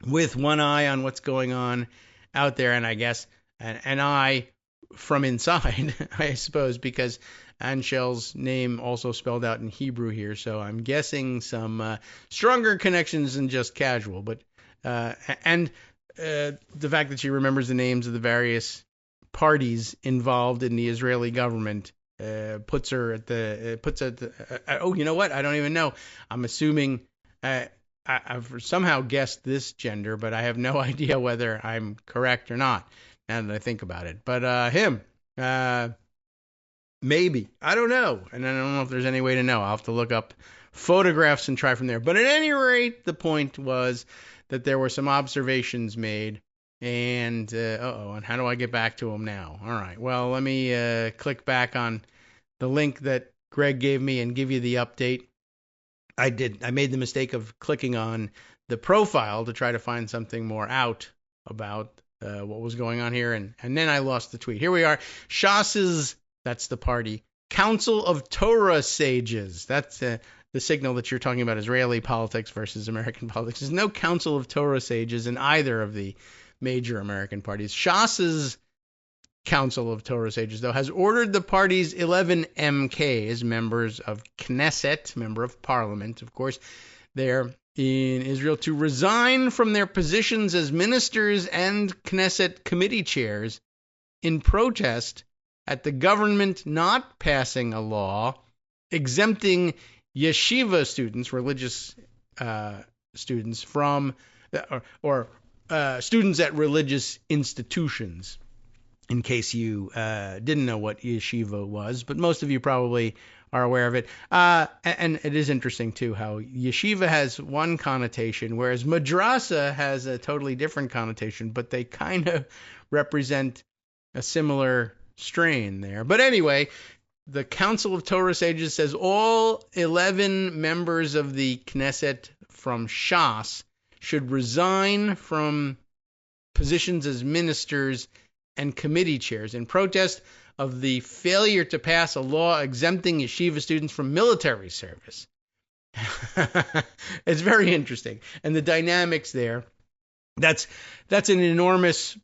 with one eye on what's going on out there, and I guess an eye from inside, I suppose, because Anshel's name also spelled out in Hebrew here, so I'm guessing some stronger connections than just casual. But the fact that she remembers the names of the various parties involved in the Israeli government puts her at the oh, you know what? I don't even know. I'm assuming I've somehow guessed this gender, but I have no idea whether I'm correct or not, now that I think about it. But him, maybe. I don't know. And I don't know if there's any way to know. I'll have to look up photographs and try from there. But at any rate, the point was that there were some observations made, And, and how do I get back to him now? All right, well, let me click back on the link that Greg gave me and give you the update. I made the mistake of clicking on the profile to try to find something more out about what was going on here, and then I lost the tweet. Here we are. Shas's, that's the party, Council of Torah Sages. That's the signal that you're talking about Israeli politics versus American politics. There's no Council of Torah Sages in either of the major American parties. Shas's Council of Torah Sages, though, has ordered the party's 11 MKs, members of Knesset, member of parliament, of course, there in Israel, to resign from their positions as ministers and Knesset committee chairs in protest at the government not passing a law exempting yeshiva students, religious students, from or students at religious institutions. In case you didn't know what yeshiva was, but most of you probably are aware of it. And it is interesting, too, how yeshiva has one connotation, whereas madrasa has a totally different connotation, but they kind of represent a similar strain there. But anyway, the Council of Torah Sages says all 11 members of the Knesset from Shas should resign from positions as ministers and committee chairs in protest of the failure to pass a law exempting yeshiva students from military service. It's very interesting. And the dynamics there, that's an enormous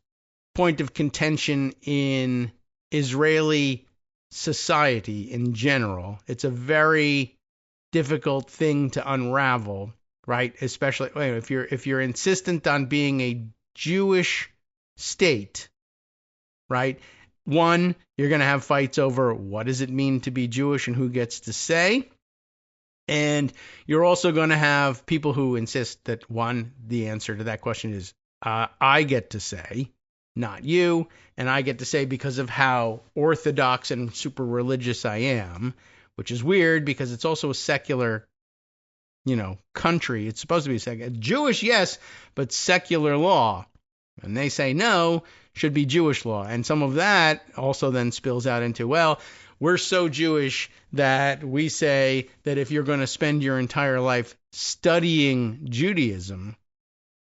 point of contention in Israeli society in general. It's a very difficult thing to unravel, right? Especially if you're insistent on being a Jewish state, right? One, you're going to have fights over what does it mean to be Jewish and who gets to say. And you're also going to have people who insist that, one, the answer to that question is I get to say, not you, and I get to say because of how orthodox and super religious I am, which is weird because it's also a secular, country. It's supposed to be secular. Jewish, yes, but secular law. And they say no, should be Jewish law. And some of that also then spills out into, well, we're so Jewish that we say that if you're going to spend your entire life studying Judaism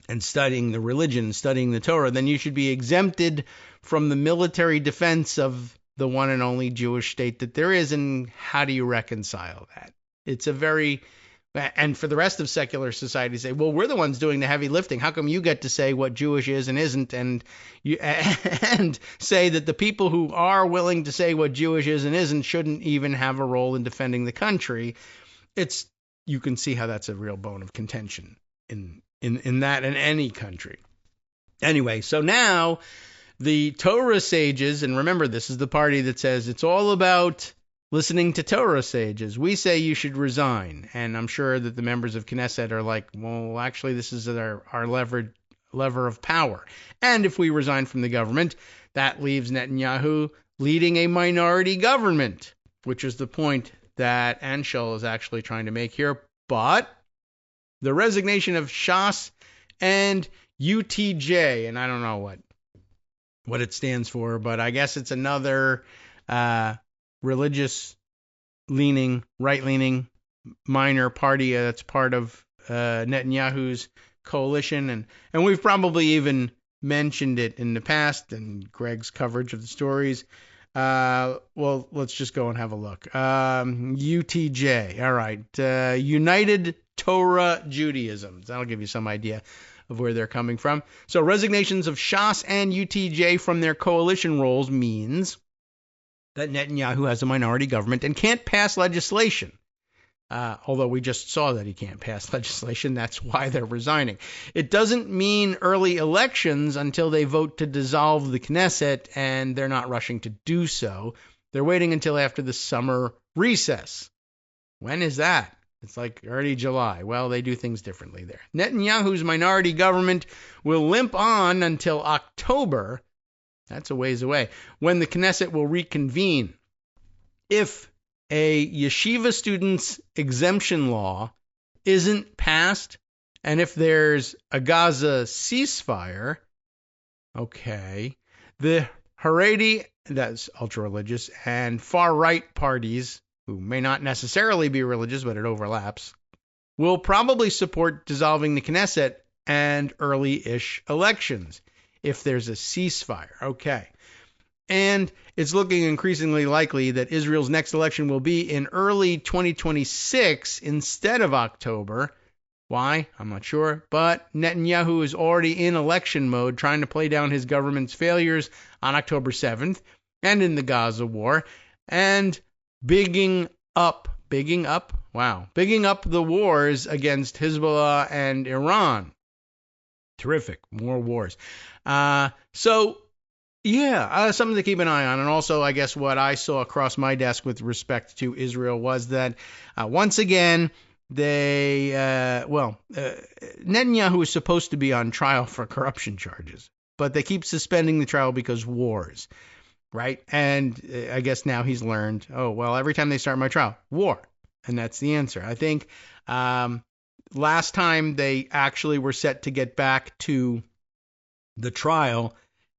and studying the religion, studying the Torah, then you should be exempted from the military defense of the one and only Jewish state that there is. And how do you reconcile that? It's a very... And for the rest of secular society, say, well, we're the ones doing the heavy lifting. How come you get to say what Jewish is and isn't, and say that the people who are willing to say what Jewish is and isn't shouldn't even have a role in defending the country? You can see how that's a real bone of contention in that in any country. Anyway, so now the Torah sages, and remember, this is the party that says it's all about listening to Torah sages. We say you should resign. And I'm sure that the members of Knesset are like, well, actually, this is our lever of power. And if we resign from the government, that leaves Netanyahu leading a minority government, which is the point that Anshel is actually trying to make here. But the resignation of Shas and UTJ, and I don't know what it stands for, but I guess it's another religious-leaning, right-leaning minor party that's part of Netanyahu's coalition. And we've probably even mentioned it in the past in Greg's coverage of the stories. Well, let's just go and have a look. UTJ, all right. United Torah Judaism. That'll give you some idea of where they're coming from. So resignations of Shas and UTJ from their coalition roles means that Netanyahu has a minority government and can't pass legislation. Although we just saw that he can't pass legislation, that's why they're resigning. It doesn't mean early elections until they vote to dissolve the Knesset, and they're not rushing to do so. They're waiting until after the summer recess. When is that? It's like early July. Well, they do things differently there. Netanyahu's minority government will limp on until October. That's a ways away, when the Knesset will reconvene. If a yeshiva student's exemption law isn't passed, and if there's a Gaza ceasefire, Okay. The Haredi, that's ultra-religious, and far-right parties, who may not necessarily be religious, but it overlaps, will probably support dissolving the Knesset and early-ish elections if there's a ceasefire. Okay. And it's looking increasingly likely that Israel's next election will be in early 2026 instead of October. Why? I'm not sure. But Netanyahu is already in election mode, trying to play down his government's failures on October 7th and in the Gaza war, and bigging up the wars against Hezbollah and Iran. Terrific. More wars. Something to keep an eye on. And also, I guess what I saw across my desk with respect to Israel was that once again, Netanyahu is supposed to be on trial for corruption charges, but they keep suspending the trial because wars, right? And I guess now he's learned, every time they start my trial, war. And that's the answer. I think last time they actually were set to get back to the trial,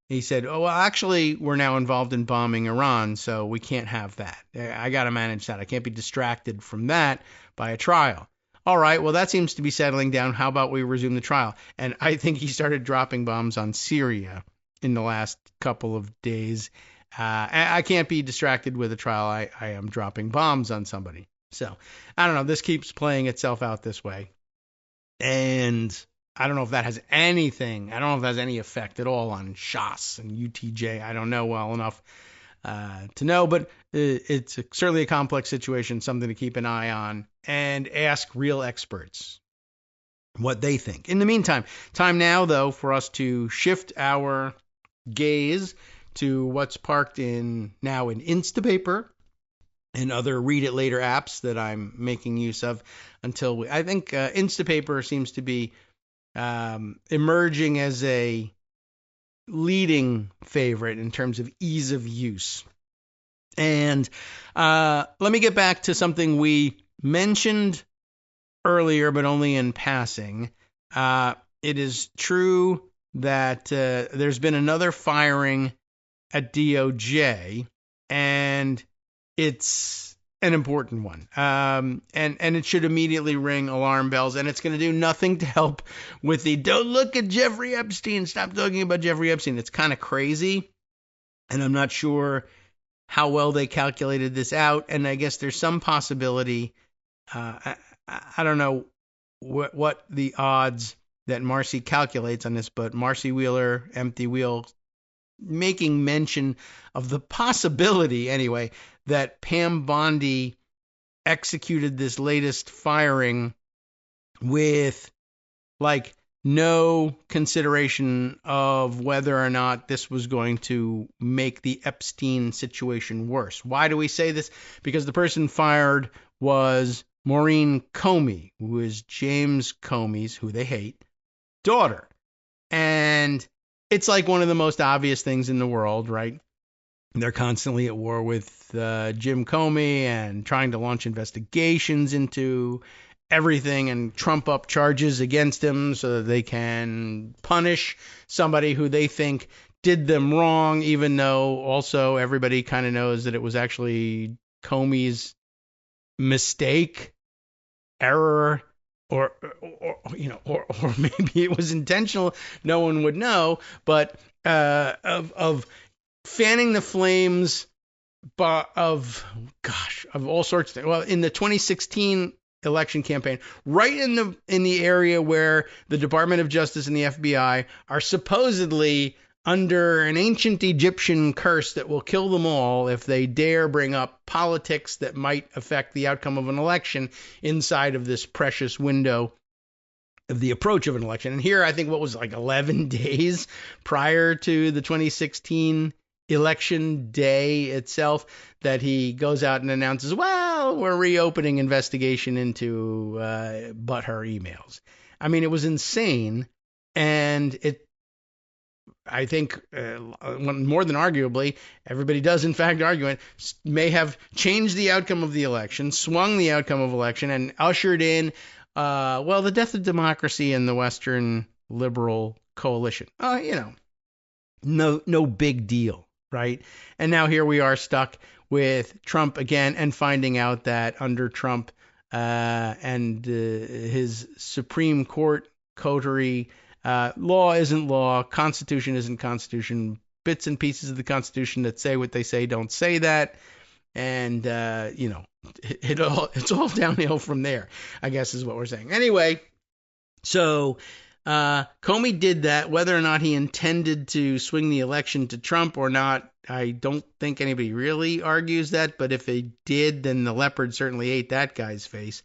he said, actually, we're now involved in bombing Iran, so we can't have that. I got to manage that. I can't be distracted from that by a trial. All right, well, that seems to be settling down. How about we resume the trial? And I think he started dropping bombs on Syria in the last couple of days. I can't be distracted with a trial. I am dropping bombs on somebody. So, I don't know. This keeps playing itself out this way. And I don't know if that has anything. I don't know if that has any effect at all on Shas and UTJ. I don't know well enough to know, but it's certainly a complex situation, something to keep an eye on and ask real experts what they think. In the meantime, time now, though, for us to shift our gaze to what's parked in Instapaper and other read it later apps that I'm making use of until I think Instapaper seems to be emerging as a leading favorite in terms of ease of use. And let me get back to something we mentioned earlier, but only in passing. It is true that there's been another firing at DOJ, and it's an important one. And it should immediately ring alarm bells, and it's going to do nothing to help with the don't look at Jeffrey Epstein, stop talking about Jeffrey Epstein. It's kind of crazy, and I'm not sure how well they calculated this out, and I guess there's some possibility, I don't know what the odds that Marcy calculates on this, but Marcy Wheeler, Empty Wheel, making mention of the possibility, anyway, that Pam Bondi executed this latest firing with, no consideration of whether or not this was going to make the Epstein situation worse. Why do we say this? Because the person fired was Maurene Comey, who is James Comey's, who they hate, daughter. And it's like one of the most obvious things in the world, right? They're constantly at war with Jim Comey and trying to launch investigations into everything and trump up charges against him so that they can punish somebody who they think did them wrong, even though also everybody kind of knows that it was actually Comey's mistake, error, or maybe it was intentional. No one would know, but of fanning the flames of all sorts of things. Well, in the 2016 election campaign, right in the area where the Department of Justice and the FBI are supposedly under an ancient Egyptian curse that will kill them all if they dare bring up politics that might affect the outcome of an election inside of this precious window of the approach of an election. And here, I think 11 days prior to the 2016 election day itself, that he goes out and announces, well, we're reopening investigation into her emails. I mean, it was insane. And I think more than arguably, everybody does in fact argue it, may have changed the outcome of the election, swung the outcome of election, and ushered in, the death of democracy in the Western liberal coalition. No big deal, right? And now here we are stuck with Trump again and finding out that under Trump and his Supreme Court coterie, law isn't law, Constitution isn't Constitution, bits and pieces of the Constitution that say what they say don't say that. And, it's all downhill from there, I guess is what we're saying. Anyway, so Comey did that. Whether or not he intended to swing the election to Trump or not, I don't think anybody really argues that. But if they did, then the leopard certainly ate that guy's face.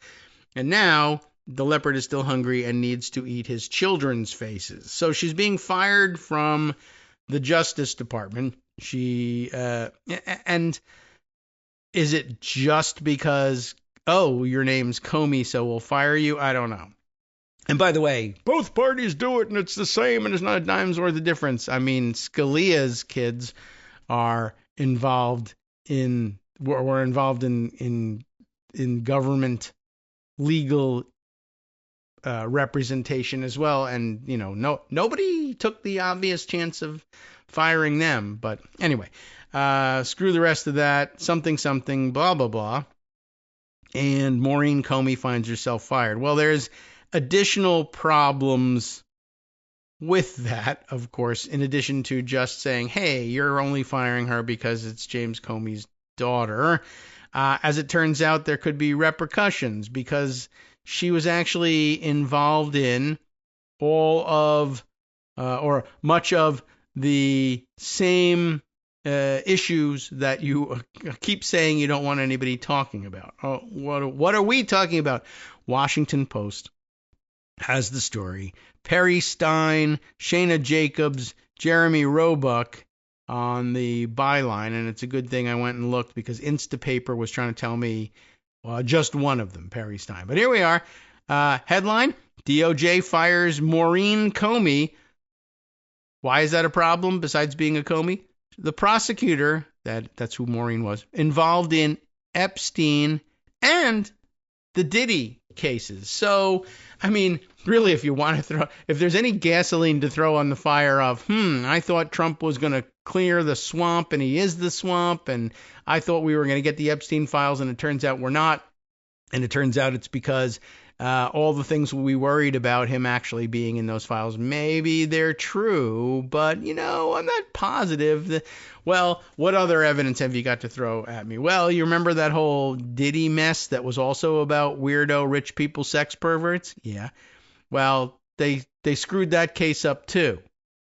And now the leopard is still hungry and needs to eat his children's faces. So she's being fired from the Justice Department. And is it just because, oh, your name's Comey, so we'll fire you? I don't know. And by the way, both parties do it and it's the same and it's not a dime's worth of difference. I mean, Scalia's kids were involved in government legal representation as well. And, nobody took the obvious chance of firing them. But anyway, screw the rest of that. Something, blah, blah, blah. And Maurene Comey finds herself fired. Well, there's additional problems with that, of course, in addition to just saying, hey, you're only firing her because it's James Comey's daughter. As it turns out, there could be repercussions because she was actually involved in all of or much of the same issues that you keep saying you don't want anybody talking about. What are we talking about? Washington Post has the story. Perry Stein, Shana Jacobs, Jeremy Roebuck on the byline, and it's a good thing I went and looked because Instapaper was trying to tell me just one of them, Perry Stein. But here we are. Headline, DOJ fires Maurene Comey. Why is that a problem besides being a Comey? The prosecutor, that's who Maureen was, involved in Epstein and the Diddy cases. So, I mean, really, if there's any gasoline to throw on the fire of, I thought Trump was going to clear the swamp and he is the swamp, and I thought we were going to get the Epstein files and it turns out we're not. And it turns out it's because all the things we worried about him actually being in those files, maybe they're true, but, I'm not positive. Well, what other evidence have you got to throw at me? Well, you remember that whole Diddy mess that was also about weirdo rich people sex perverts? Yeah. Well, they screwed that case up too.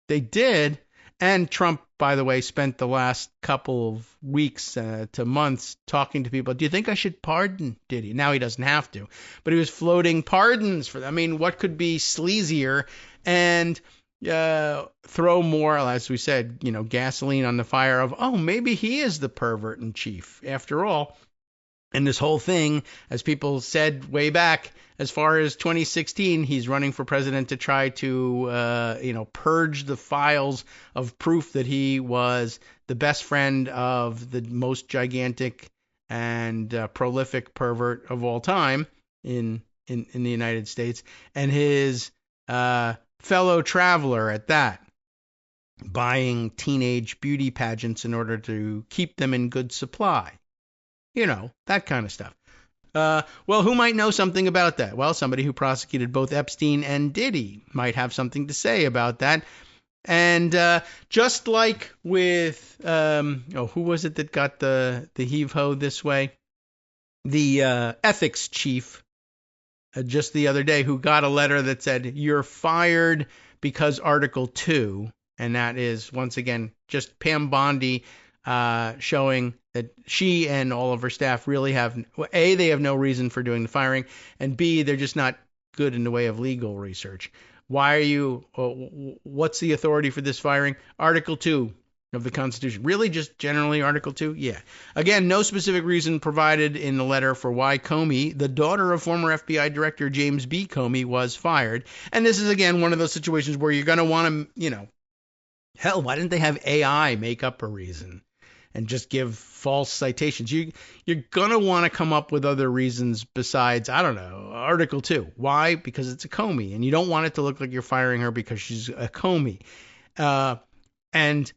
They did. And Trump, by the way, spent the last couple of weeks to months talking to people. Do you think I should pardon Diddy? Now he doesn't have to, but he was floating pardons for them. I mean, what could be sleazier and throw more, as we said, gasoline on the fire of, oh, maybe he is the pervert in chief after all. And this whole thing, as people said way back, as far as 2016, he's running for president to try to, purge the files of proof that he was the best friend of the most gigantic and prolific pervert of all time in the United States, and his fellow traveler at that, buying teenage beauty pageants in order to keep them in good supply. That kind of stuff. Well, who might know something about that? Well, somebody who prosecuted both Epstein and Diddy might have something to say about that. And just like with, who was it that got the heave-ho this way? The ethics chief just the other day, who got a letter that said, you're fired because Article 2. And that is, once again, just Pam Bondi showing that she and all of her staff really have, A, they have no reason for doing the firing, and B, they're just not good in the way of legal research. What's the authority for this firing? Article 2 of the Constitution. Really, just generally Article 2? Yeah. Again, no specific reason provided in the letter for why Comey, the daughter of former FBI Director James B. Comey, was fired. And this is, again, one of those situations where you're going to want to, hell, why didn't they have AI make up a reason and just give false citations? You're going to want to come up with other reasons besides, I don't know, Article 2. Why? Because it's a Comey, and you don't want it to look like you're firing her because she's a Comey. And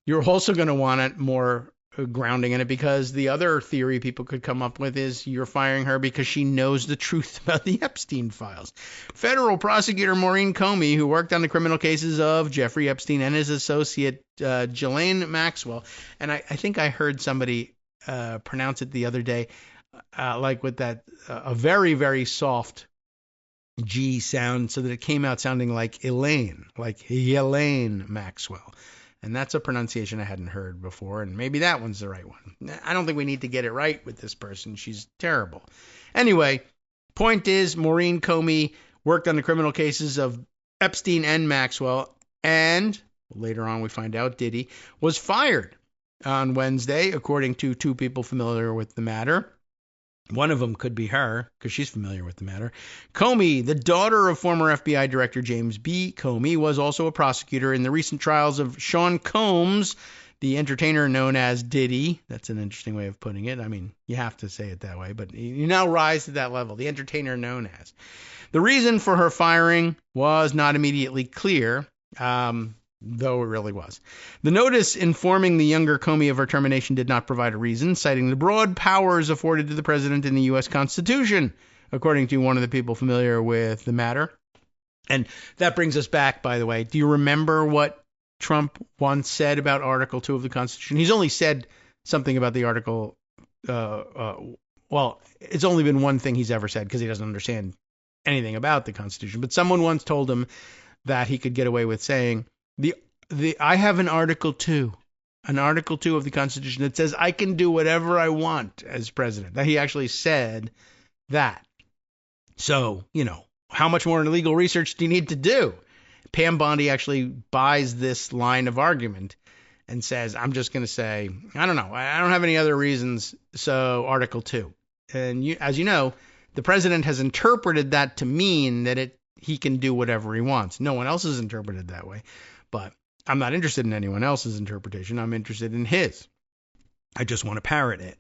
you're also going to want it more grounding in it, because the other theory people could come up with is you're firing her because she knows the truth about the Epstein files. Federal prosecutor Maurene Comey, who worked on the criminal cases of Jeffrey Epstein and his associate Ghislaine Maxwell, and I think I heard somebody pronounce it the other day, like with that a very, very soft G sound, so that it came out sounding like Elaine, like Ghislaine Maxwell. And that's a pronunciation I hadn't heard before, and maybe that one's the right one. I don't think we need to get it right with this person. She's terrible. Anyway, point is, Maurene Comey worked on the criminal cases of Epstein and Maxwell, and later on we find out Diddy was fired on Wednesday, according to two people familiar with the matter. One of them could be her, because she's familiar with the matter. Comey, the daughter of former FBI Director James B. Comey, was also a prosecutor in the recent trials of Sean Combs, the entertainer known as Diddy. That's an interesting way of putting it. I mean, you have to say it that way, but you now rise to that level, the entertainer known as. The reason for her firing was not immediately clear, though it really was. The notice informing the younger Comey of her termination did not provide a reason, citing the broad powers afforded to the president in the U.S. Constitution, according to one of the people familiar with the matter. And that brings us back, by the way. Do you remember what Trump once said about Article 2 of the Constitution? He's only said something about the article. Well, it's only been one thing he's ever said, because he doesn't understand anything about the Constitution. But someone once told him that he could get away with saying, I have an Article 2 of the Constitution that says I can do whatever I want as president. That he actually said that. So, how much more legal research do you need to do? Pam Bondi actually buys this line of argument and says, I'm just going to say, I don't know, I don't have any other reasons, so Article 2. And as you know, the president has interpreted that to mean that he can do whatever he wants. No one else has interpreted that way. But I'm not interested in anyone else's interpretation. I'm interested in his. I just want to parrot it.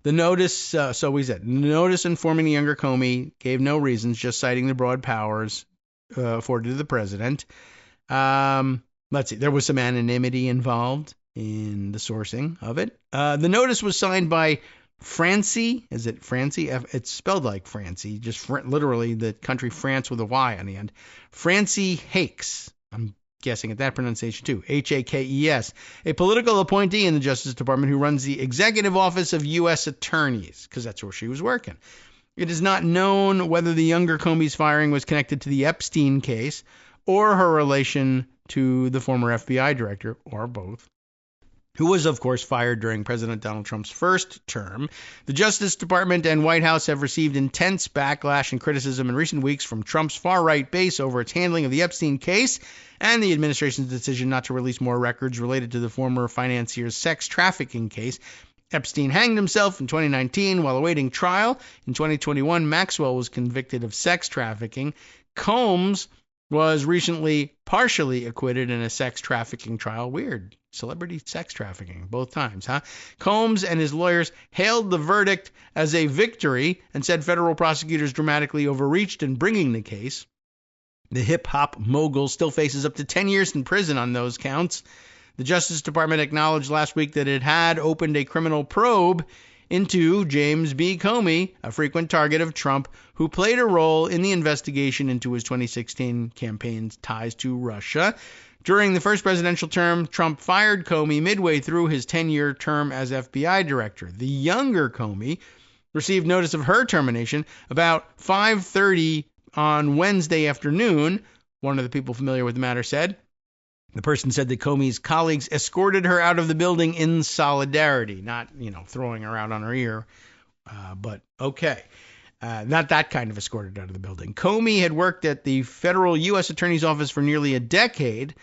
The notice, so we said, notice informing the younger Comey gave no reasons, just citing the broad powers afforded to the president. Let's see, there was some anonymity involved in the sourcing of it. The notice was signed by Francie. Is it Francie? It's spelled like Francie, just literally the country France with a Y on the end. Francie Hakes. I'm guessing at that pronunciation too. Hakes, a political appointee in the Justice Department who runs the Executive Office of U.S. Attorneys, because that's where she was working. It is not known whether the younger Comey's firing was connected to the Epstein case or her relation to the former FBI director, or both, who was, of course, fired during President Donald Trump's first term. The Justice Department and White House have received intense backlash and criticism in recent weeks from Trump's far-right base over its handling of the Epstein case and the administration's decision not to release more records related to the former financier's sex trafficking case. Epstein hanged himself in 2019 while awaiting trial. In 2021, Maxwell was convicted of sex trafficking. Combs was recently partially acquitted in a sex trafficking trial. Weird. Celebrity sex trafficking, both times, huh? Combs and his lawyers hailed the verdict as a victory and said federal prosecutors dramatically overreached in bringing the case. The hip-hop mogul still faces up to 10 years in prison on those counts. The Justice Department acknowledged last week that it had opened a criminal probe into James B. Comey, a frequent target of Trump, who played a role in the investigation into his 2016 campaign's ties to Russia. During the first presidential term, Trump fired Comey midway through his 10-year term as FBI director. The younger Comey received notice of her termination about 5:30 on Wednesday afternoon, one of the people familiar with the matter said. The person said that Comey's colleagues escorted her out of the building in solidarity, not, throwing her out on her ear, but okay. Not that kind of escorted out of the building. Comey had worked at the federal U.S. Attorney's Office for nearly a decade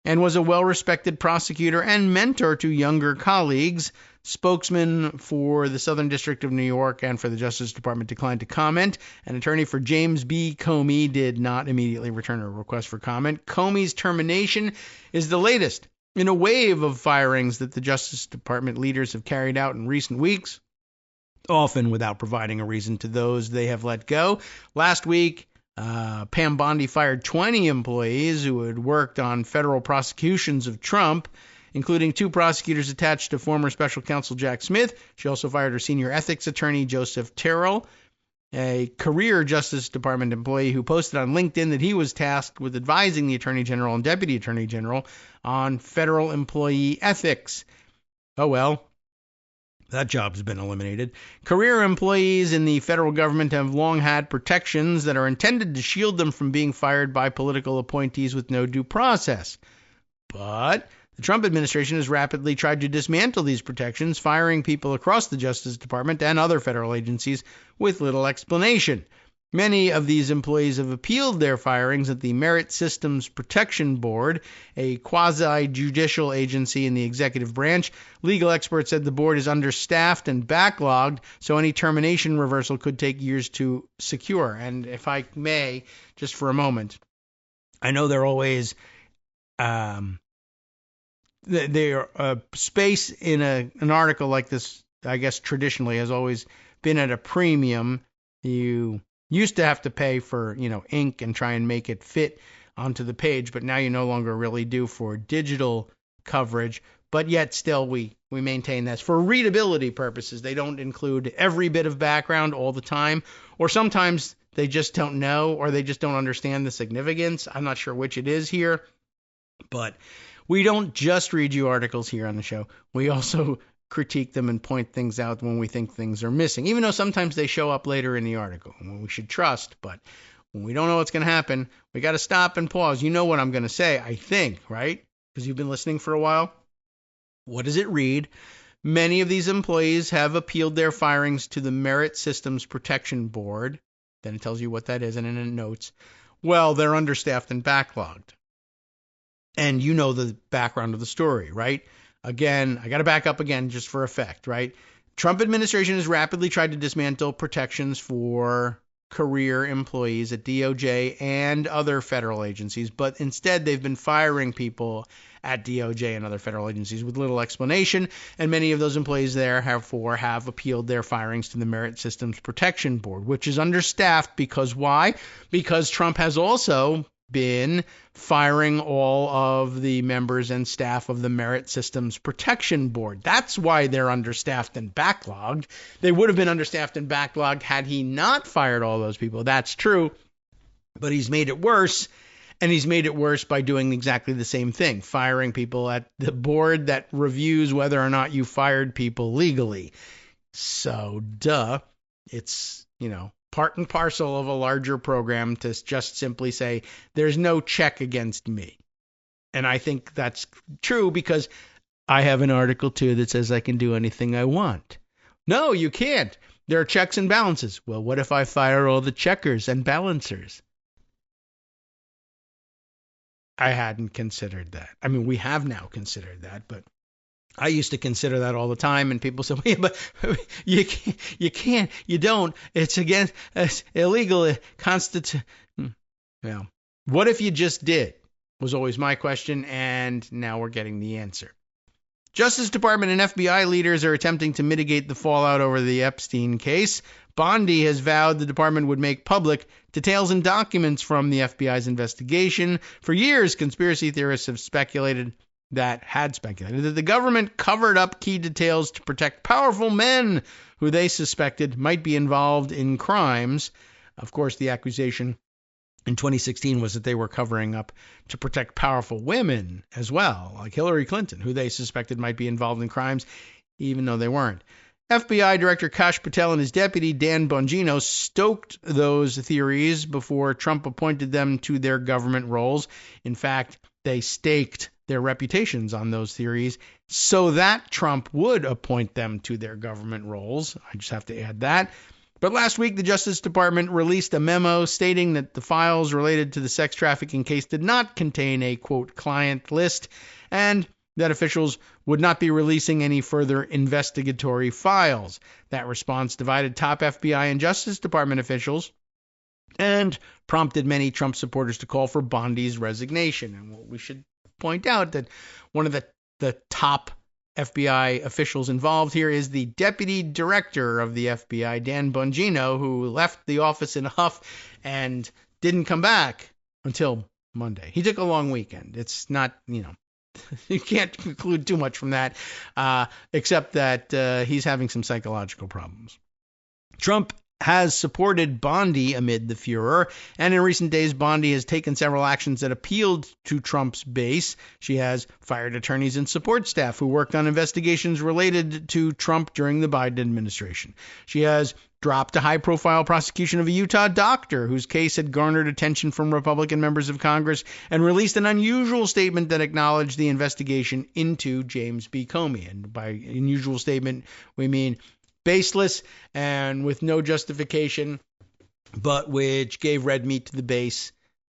and was a well-respected prosecutor and mentor to younger colleagues. Spokesman for the Southern District of New York and for the Justice Department declined to comment. An attorney for James B. Comey did not immediately return a request for comment. Comey's termination is the latest in a wave of firings that the Justice Department leaders have carried out in recent weeks, often without providing a reason to those they have let go. Last week, Pam Bondi fired 20 employees who had worked on federal prosecutions of Trump, including 2 prosecutors attached to former special counsel Jack Smith. She also fired her senior ethics attorney, Joseph Terrell, a career Justice Department employee who posted on LinkedIn that he was tasked with advising the Attorney General and Deputy Attorney General on federal employee ethics. Oh well, that job's been eliminated. Career employees in the federal government have long had protections that are intended to shield them from being fired by political appointees with no due process. But the Trump administration has rapidly tried to dismantle these protections, firing people across the Justice Department and other federal agencies with little explanation. Many of these employees have appealed their firings at the Merit Systems Protection Board, a quasi-judicial agency in the executive branch. Legal experts said the board is understaffed and backlogged, so any termination reversal could take years to secure. And if I may, just for a moment, I know they're always space in an article like this, I guess traditionally has always been at a premium. You used to have to pay for, ink and try and make it fit onto the page, but now you no longer really do for digital coverage. But yet still we maintain this for readability purposes. They don't include every bit of background all the time, or sometimes they just don't know, or they just don't understand the significance. I'm not sure which it is here, but we don't just read you articles here on the show. We also critique them and point things out when we think things are missing, even though sometimes they show up later in the article when we should trust. But when we don't know what's going to happen, we got to stop and pause. You know what I'm going to say, I think, right? Because you've been listening for a while. What does it read? Many of these employees have appealed their firings to the Merit Systems Protection Board. Then it tells you what that is, and then it notes, well, they're understaffed and backlogged. And you know the background of the story, right? Again, I got to back up again just for effect, right? Trump administration has rapidly tried to dismantle protections for career employees at DOJ and other federal agencies, but instead they've been firing people at DOJ and other federal agencies with little explanation, and many of those employees there have appealed their firings to the Merit Systems Protection Board, which is understaffed because why? Because Trump has also been firing all of the members and staff of the Merit Systems Protection Board. That's why they're understaffed and backlogged. They would have been understaffed and backlogged had he not fired all those people. That's true. But he's made it worse, and he's made it worse by doing exactly the same thing, firing people at the board that reviews whether or not you fired people legally. So, it's, part and parcel of a larger program to just simply say, there's no check against me. And I think that's true because I have an article too that says I can do anything I want. No, you can't. There are checks and balances. Well, what if I fire all the checkers and balancers? I hadn't considered that. I mean, we have now considered that, but I used to consider that all the time, and people say, well, but you can't, you don't, it's illegal, it constitutes. Well, what if you just did, was always my question, and now we're getting the answer. Justice Department and FBI leaders are attempting to mitigate the fallout over the Epstein case. Bondi has vowed the department would make public details and documents from the FBI's investigation. For years, conspiracy theorists have speculated that the government covered up key details to protect powerful men who they suspected might be involved in crimes. Of course, the accusation in 2016 was that they were covering up to protect powerful women as well, like Hillary Clinton, who they suspected might be involved in crimes, even though they weren't. FBI Director Kash Patel and his deputy, Dan Bongino, stoked those theories before Trump appointed them to their government roles. In fact, they staked their reputations on those theories so that Trump would appoint them to their government roles. I just have to add that. But last week, the Justice Department released a memo stating that the files related to the sex trafficking case did not contain a, quote, client list, and that officials would not be releasing any further investigatory files. That response divided top FBI and Justice Department officials and prompted many Trump supporters to call for Bondi's resignation. And we should point out that one of the top FBI officials involved here is the deputy director of the FBI, Dan Bongino, who left the office in a huff and didn't come back until Monday. He took a long weekend. It's not, you can't conclude too much from that, except that he's having some psychological problems. Trump has supported Bondi amid the furor, and in recent days, Bondi has taken several actions that appealed to Trump's base. She has fired attorneys and support staff who worked on investigations related to Trump during the Biden administration. She has dropped a high-profile prosecution of a Utah doctor whose case had garnered attention from Republican members of Congress, and released an unusual statement that acknowledged the investigation into James B. Comey. And by unusual statement, we mean baseless and with no justification, but which gave red meat to the base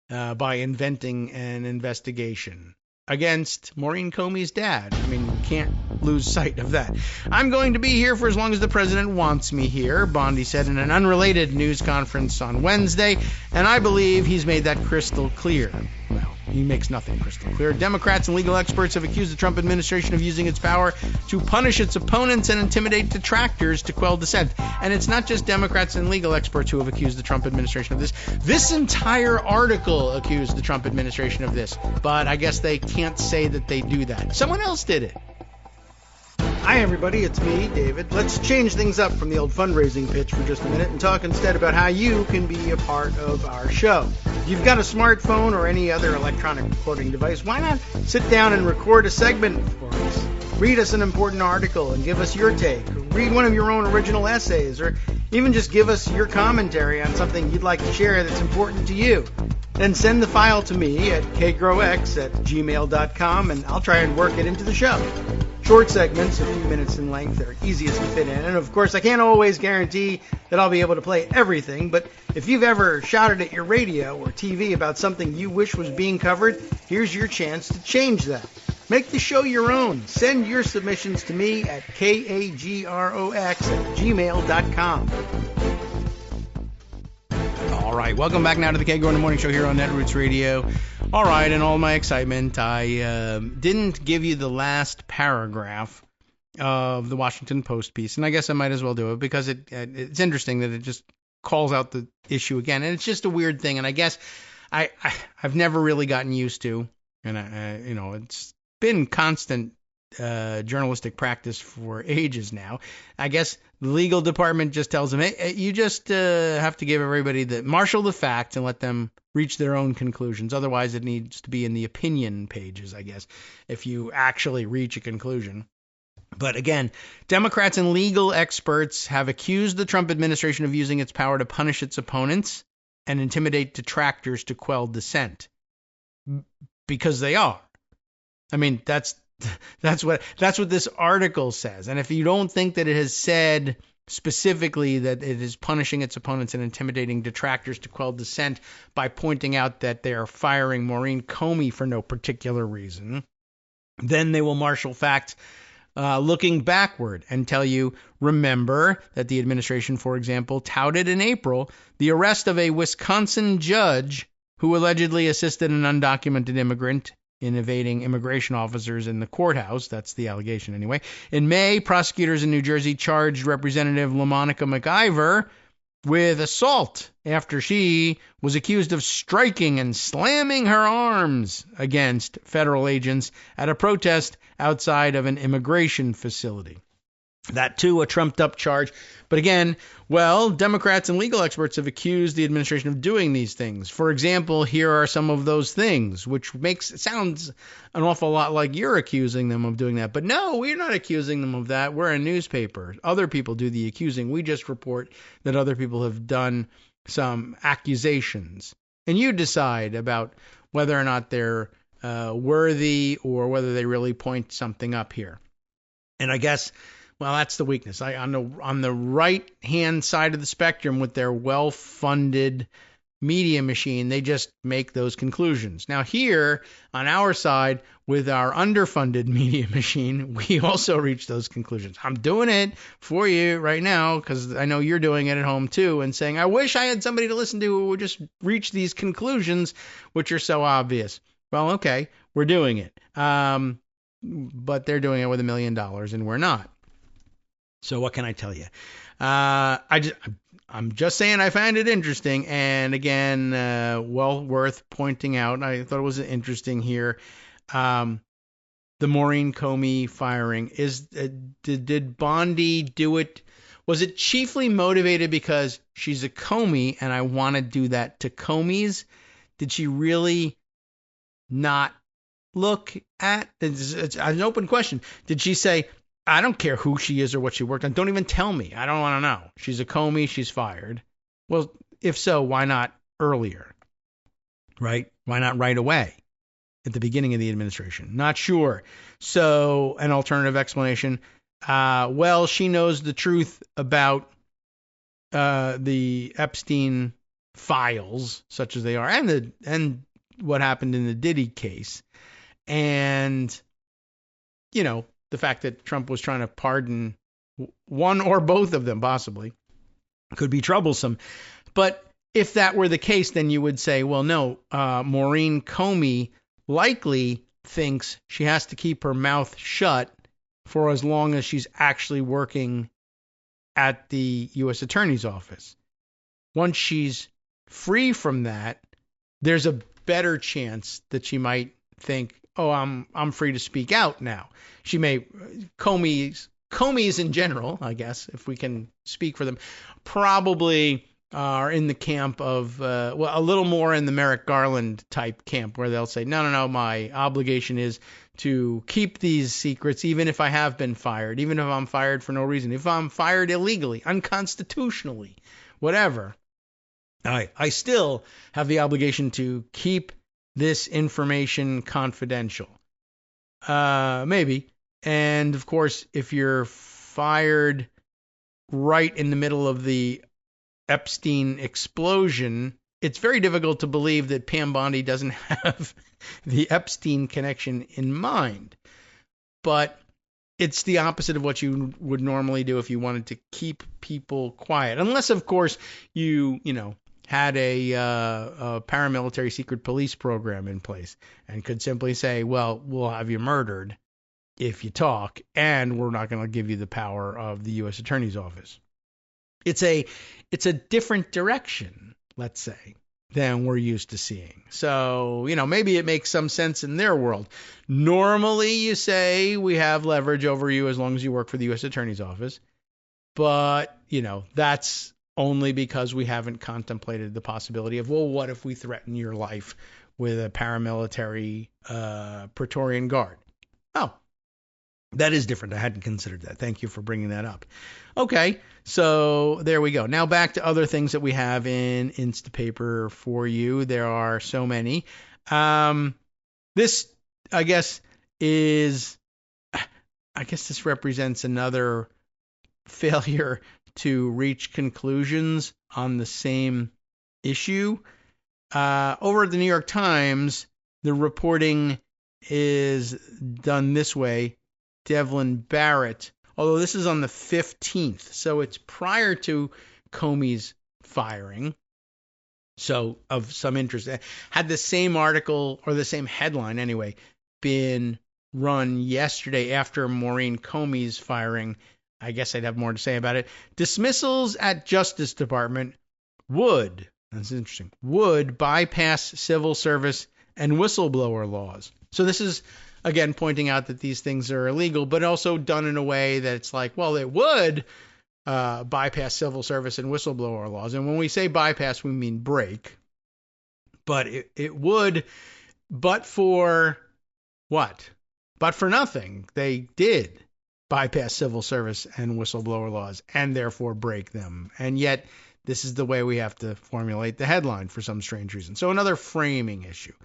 by inventing an investigation against Maurene Comey's dad. I mean, you can't lose sight of that. I'm going to be here for as long as the president wants me here, Bondi said in an unrelated news conference on Wednesday, and I believe he's made that crystal clear. Well, he makes nothing crystal clear. Democrats and legal experts have accused the Trump administration of using its power to punish its opponents and intimidate detractors to quell dissent. And it's not just Democrats and legal experts who have accused the Trump administration of this. This entire article accused the Trump administration of this, but I guess they can't say that they do that. Someone else did it. Hi, everybody. It's me, David. Let's change things up from the old fundraising pitch for just a minute and talk instead about how you can be a part of our show. If you've got a smartphone or any other electronic recording device, why not sit down and record a segment for us? Read us an important article and give us your take. Or read one of your own original essays, or even just give us your commentary on something you'd like to share that's important to you. Then send the file to me at kagrox@gmail.com, and I'll try and work it into the show. Short segments, a few minutes in length, are easiest to fit in. And of course, I can't always guarantee that I'll be able to play everything, but if you've ever shouted at your radio or TV about something you wish was being covered, here's your chance to change that. Make the show your own. Send your submissions to me at kagrox@gmail.com. All right, welcome back now to the Kagro in the Morning Show here on Netroots Radio. All right, in all my excitement, I didn't give you the last paragraph of the Washington Post piece, and I guess I might as well do it because it's interesting that it just calls out the issue again, and it's just a weird thing, and I guess I've never really gotten used to, and it's been constant journalistic practice for ages now. I guess the legal department just tells them, hey, you just have to give everybody marshal the facts and let them reach their own conclusions. Otherwise, it needs to be in the opinion pages, I guess, if you actually reach a conclusion. But again, Democrats and legal experts have accused the Trump administration of using its power to punish its opponents and intimidate detractors to quell dissent. Because they are. I mean, that's what this article says. And if you don't think that it has said specifically that it is punishing its opponents and intimidating detractors to quell dissent by pointing out that they are firing Maurene Comey for no particular reason, then they will marshal facts looking backward and tell you, remember that the administration, for example, touted in April the arrest of a Wisconsin judge who allegedly assisted an undocumented immigrant in evading immigration officers in the courthouse. That's the allegation anyway. In May, prosecutors in New Jersey charged Representative LaMonica McIver with assault after she was accused of striking and slamming her arms against federal agents at a protest outside of an immigration facility. That, too, a trumped-up charge. But again, Democrats and legal experts have accused the administration of doing these things. For example, here are some of those things, which sounds an awful lot like you're accusing them of doing that. But no, we're not accusing them of that. We're a newspaper. Other people do the accusing. We just report that other people have done some accusations. And you decide about whether or not they're worthy or whether they really point something up here. And I guess... well, that's the weakness. On the right-hand side of the spectrum with their well-funded media machine, they just make those conclusions. Now here, on our side, with our underfunded media machine, we also reach those conclusions. I'm doing it for you right now because I know you're doing it at home too and saying, I wish I had somebody to listen to who would just reach these conclusions, which are so obvious. Well, okay, we're doing it. But they're doing it with $1 million and we're not. So what can I tell you? I'm just saying I find it interesting. And again, well worth pointing out. I thought it was interesting here. The Maurene Comey firing did Bondi do it? Was it chiefly motivated because she's a Comey and I want to do that to Comeys? Did she really not look at? It's an open question. Did she say, I don't care who she is or what she worked on. Don't even tell me. I don't want to know. She's a Comey. She's fired. Well, if so, why not earlier? Right? Why not right away at the beginning of the administration? Not sure. So an alternative explanation. Well, she knows the truth about the Epstein files, such as they are, and what happened in the Diddy case. And, you know, the fact that Trump was trying to pardon one or both of them, possibly, could be troublesome. But if that were the case, then you would say, well, no, Maurene Comey likely thinks she has to keep her mouth shut for as long as she's actually working at the U.S. Attorney's Office. Once she's free from that, there's a better chance that she might think, oh, I'm free to speak out now. She may, Comeys in general, I guess, if we can speak for them, probably are in the camp of, well, a little more in the Merrick Garland type camp, where they'll say, no, my obligation is to keep these secrets, even if I have been fired, even if I'm fired for no reason, if I'm fired illegally, unconstitutionally, whatever, I still have the obligation to keep this information confidential. Maybe. And of course, if you're fired right in the middle of the Epstein explosion, it's very difficult to believe that Pam Bondi doesn't have the Epstein connection in mind. But it's the opposite of what you would normally do if you wanted to keep people quiet. Unless, of course, you had a paramilitary secret police program in place and could simply say, well, we'll have you murdered if you talk, and we're not going to give you the power of the U.S. Attorney's Office. It's a different direction, let's say, than we're used to seeing. So, maybe it makes some sense in their world. Normally, you say we have leverage over you as long as you work for the U.S. Attorney's Office. But, that's only because we haven't contemplated the possibility of, well, what if we threaten your life with a paramilitary Praetorian Guard? Oh, that is different. I hadn't considered that. Thank you for bringing that up. Okay, so there we go. Now back to other things that we have in Instapaper for you. There are so many. This, I guess this represents another failure to reach conclusions on the same issue. Over at the New York Times, the reporting is done this way. Devlin Barrett, although this is on the 15th, so it's prior to Comey's firing. So of some interest. Had the same article, or the same headline anyway, been run yesterday after Maurene Comey's firing, I guess I'd have more to say about it. Dismissals at Justice Department would bypass civil service and whistleblower laws. So this is, again, pointing out that these things are illegal, but also done in a way that it's like, well, it would bypass civil service and whistleblower laws. And when we say bypass, we mean break. But it would, but for what? But for nothing. They did bypass civil service and whistleblower laws and therefore break them. And yet this is the way we have to formulate the headline for some strange reason. So another framing issue.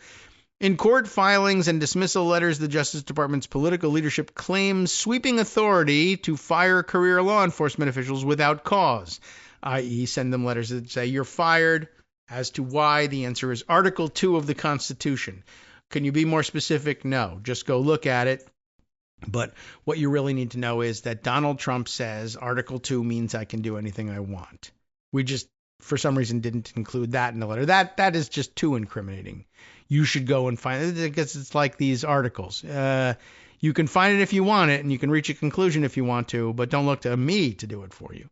In court filings and dismissal letters, the Justice Department's political leadership claims sweeping authority to fire career law enforcement officials without cause, i.e. send them letters that say you're fired. As to why, the answer is Article 2 of the Constitution. Can you be more specific? No. Just go look at it. But what you really need to know is that Donald Trump says Article 2 means I can do anything I want. We just, for some reason, didn't include that in the letter. That is just too incriminating. You should go and find it, because it's like these articles. You can find it if you want it, and you can reach a conclusion if you want to, but don't look to me to do it for you.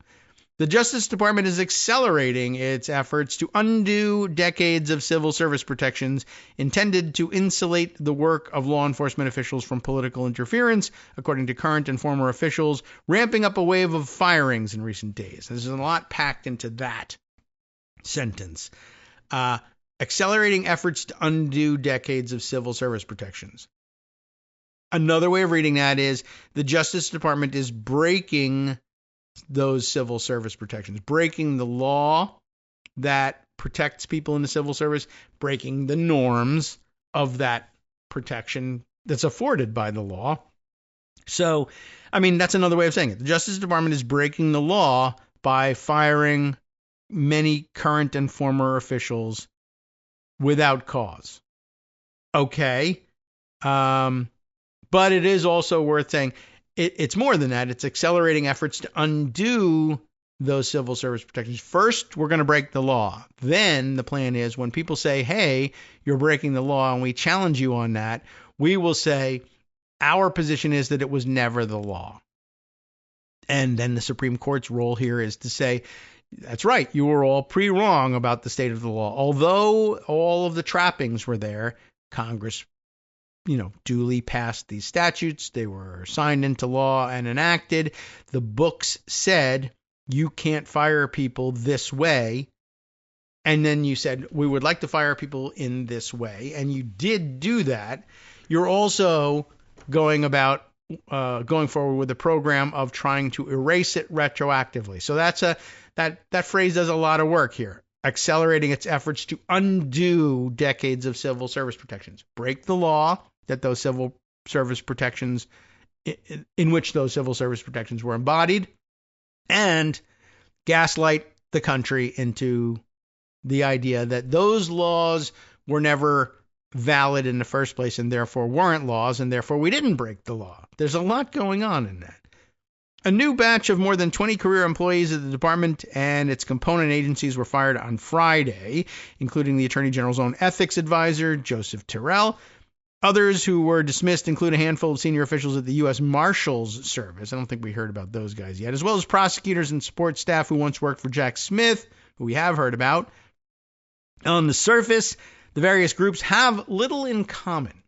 The Justice Department is accelerating its efforts to undo decades of civil service protections intended to insulate the work of law enforcement officials from political interference, according to current and former officials, ramping up a wave of firings in recent days. There's a lot packed into that sentence. Accelerating efforts to undo decades of civil service protections. Another way of reading that is the Justice Department is breaking those civil service protections, breaking the law that protects people in the civil service, breaking the norms of that protection that's afforded by the law. So, I mean, that's another way of saying it. The Justice Department is breaking the law by firing many current and former officials without cause. Okay. But it is also worth saying it's more than that. It's accelerating efforts to undo those civil service protections. First, we're going to break the law. Then the plan is when people say, hey, you're breaking the law, and we challenge you on that, we will say our position is that it was never the law. And then the Supreme Court's role here is to say, that's right, you were all pretty wrong about the state of the law. Although all of the trappings were there, Congress duly passed these statutes. They were signed into law and enacted. The books said you can't fire people this way. And then you said, we would like to fire people in this way. And you did do that. You're also going forward with a program of trying to erase it retroactively. So that phrase does a lot of work here. Accelerating its efforts to undo decades of civil service protections. Break the law that those civil service protections, in which those civil service protections were embodied, and gaslight the country into the idea that those laws were never valid in the first place and therefore weren't laws, and therefore we didn't break the law. There's a lot going on in that. A new batch of more than 20 career employees at the department and its component agencies were fired on Friday, including the Attorney General's own ethics advisor, Joseph Terrell. Others who were dismissed include a handful of senior officials at the U.S. Marshals Service. I don't think we heard about those guys yet, as well as prosecutors and support staff who once worked for Jack Smith, who we have heard about. On the surface, the various groups have little in common.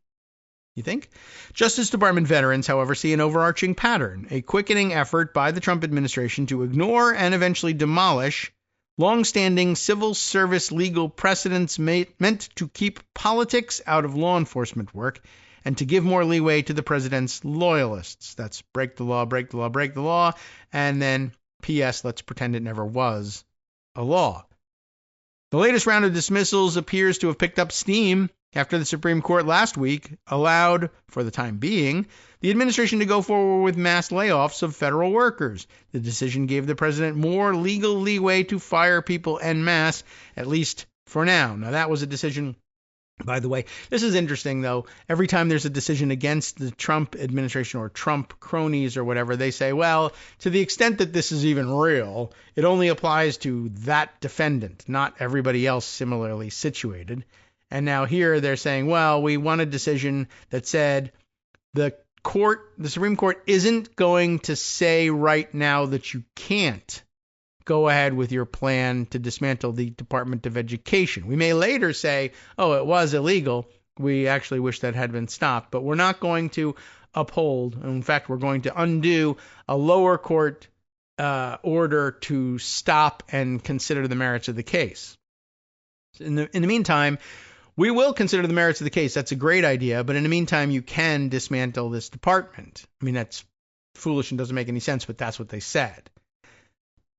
You think? Justice Department veterans, however, see an overarching pattern, a quickening effort by the Trump administration to ignore and eventually demolish long-standing civil service legal precedents meant to keep politics out of law enforcement work and to give more leeway to the president's loyalists. That's break the law, break the law, break the law, and then P.S. let's pretend it never was a law. The latest round of dismissals appears to have picked up steam after the Supreme Court last week allowed, for the time being, the administration to go forward with mass layoffs of federal workers. The decision gave the president more legal leeway to fire people en masse, at least for now. Now, that was a decision, by the way. This is interesting, though. Every time there's a decision against the Trump administration or Trump cronies or whatever, they say, well, to the extent that this is even real, it only applies to that defendant, not everybody else similarly situated. And now here they're saying, well, we want a decision that said the Supreme Court isn't going to say right now that you can't go ahead with your plan to dismantle the Department of Education. We may later say, oh, it was illegal. We actually wish that had been stopped, but we're not going to uphold. In fact, we're going to undo a lower court order to stop and consider the merits of the case. In the meantime, we will consider the merits of the case. That's a great idea. But in the meantime, you can dismantle this department. I mean, that's foolish and doesn't make any sense, but that's what they said.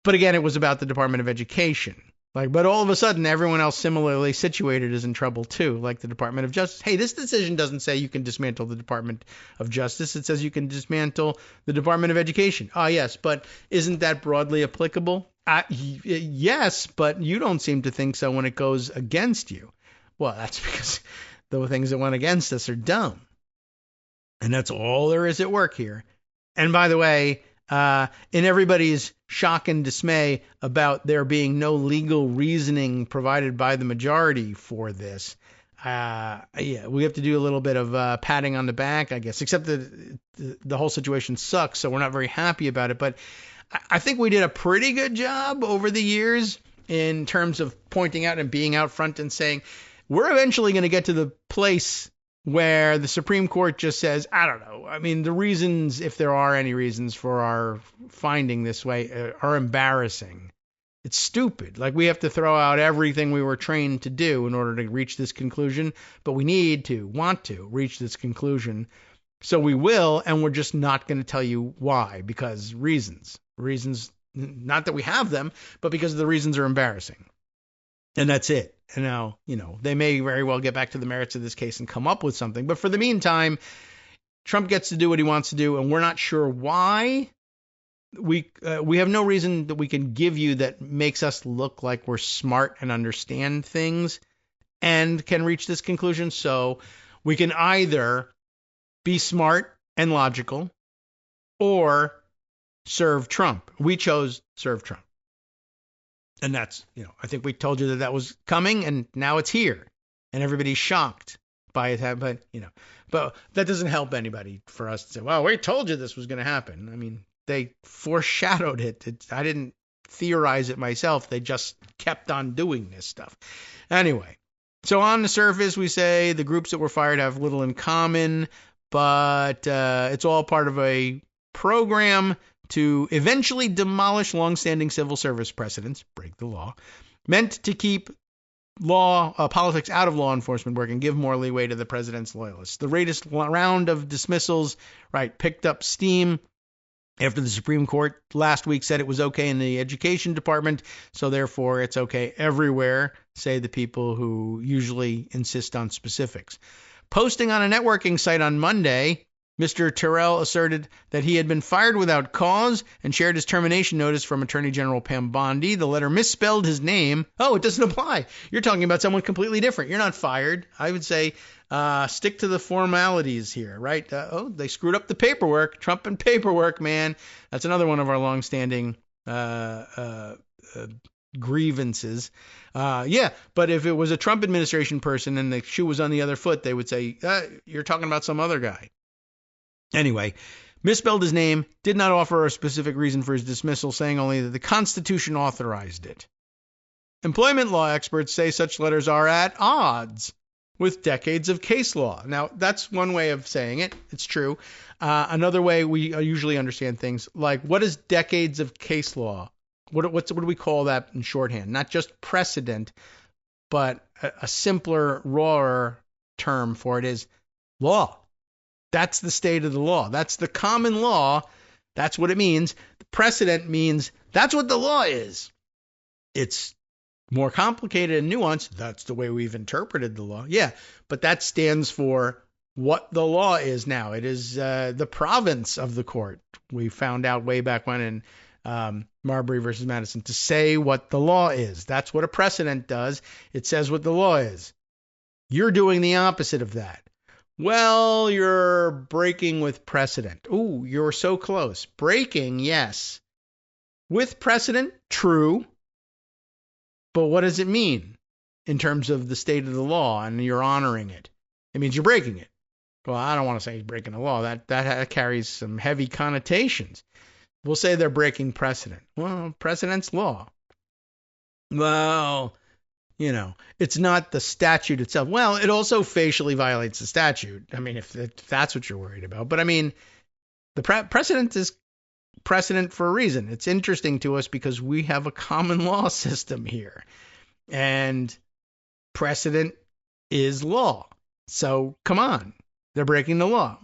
But again, it was about the Department of Education. But all of a sudden, everyone else similarly situated is in trouble too, like the Department of Justice. Hey, this decision doesn't say you can dismantle the Department of Justice. It says you can dismantle the Department of Education. Ah, yes, but isn't that broadly applicable? Yes, but you don't seem to think so when it goes against you. Well, that's because the things that went against us are dumb. And that's all there is at work here. And by the way, in everybody's shock and dismay about there being no legal reasoning provided by the majority for this, we have to do a little bit of patting on the back, I guess, except that the whole situation sucks, so we're not very happy about it. But I think we did a pretty good job over the years in terms of pointing out and being out front and saying, we're eventually going to get to the place where the Supreme Court just says, I don't know. I mean, the reasons, if there are any reasons for our finding this way, are embarrassing. It's stupid. Like, we have to throw out everything we were trained to do in order to reach this conclusion, but we want to reach this conclusion. So we will, and we're just not going to tell you why, because reasons, not that we have them, but because the reasons are embarrassing. And that's it. And now, they may very well get back to the merits of this case and come up with something. But for the meantime, Trump gets to do what he wants to do, and we're not sure why. We have no reason that we can give you that makes us look like we're smart and understand things and can reach this conclusion. So we can either be smart and logical or serve Trump. We chose serve Trump. And that's, I think we told you that was coming, and now it's here, and everybody's shocked by it. But that doesn't help anybody for us to say, well, we told you this was going to happen. I mean, they foreshadowed it. I didn't theorize it myself. They just kept on doing this stuff. Anyway, so on the surface, we say the groups that were fired have little in common, but it's all part of a program to eventually demolish longstanding civil service precedents, break the law, meant to keep politics out of law enforcement work and give more leeway to the president's loyalists. The latest round of dismissals, picked up steam after the Supreme Court last week said it was okay in the education department, so therefore it's okay everywhere, say the people who usually insist on specifics. Posting on a networking site on Monday, Mr. Terrell asserted that he had been fired without cause and shared his termination notice from Attorney General Pam Bondi. The letter misspelled his name. Oh, it doesn't apply. You're talking about someone completely different. You're not fired. I would say stick to the formalities here, right? They screwed up the paperwork. Trump and paperwork, man. That's another one of our longstanding grievances. But if it was a Trump administration person and the shoe was on the other foot, they would say, you're talking about some other guy. Anyway, misspelled his name, did not offer a specific reason for his dismissal, saying only that the Constitution authorized it. Employment law experts say such letters are at odds with decades of case law. Now, that's one way of saying it. It's true. Another way we usually understand things, like what is decades of case law? What do we call that in shorthand? Not just precedent, but a simpler, rawer term for it is law. That's the state of the law. That's the common law. That's what it means. The precedent means that's what the law is. It's more complicated and nuanced. That's the way we've interpreted the law. Yeah, but that stands for what the law is now. It is the province of the court. We found out way back when in Marbury versus Madison to say what the law is. That's what a precedent does. It says what the law is. You're doing the opposite of that. Well, you're breaking with precedent. Ooh, you're so close. Breaking, yes. With precedent, true. But what does it mean in terms of the state of the law and you're honoring it? It means you're breaking it. Well, I don't want to say breaking the law. That carries some heavy connotations. We'll say they're breaking precedent. Well, precedent's law. Well, it's not the statute itself. Well, it also facially violates the statute. I mean, if that's what you're worried about. But I mean, the precedent is precedent for a reason. It's interesting to us because we have a common law system here. And precedent is law. So come on. They're breaking the law.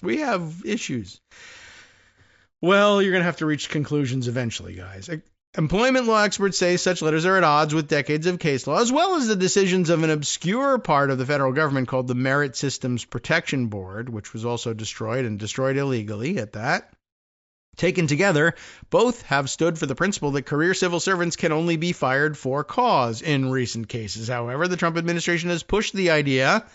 We have issues. Well, you're going to have to reach conclusions eventually, guys. Employment law experts say such letters are at odds with decades of case law, as well as the decisions of an obscure part of the federal government called the Merit Systems Protection Board, which was also destroyed illegally at that. Taken together, both have stood for the principle that career civil servants can only be fired for cause. In recent cases, however, the Trump administration has pushed the idea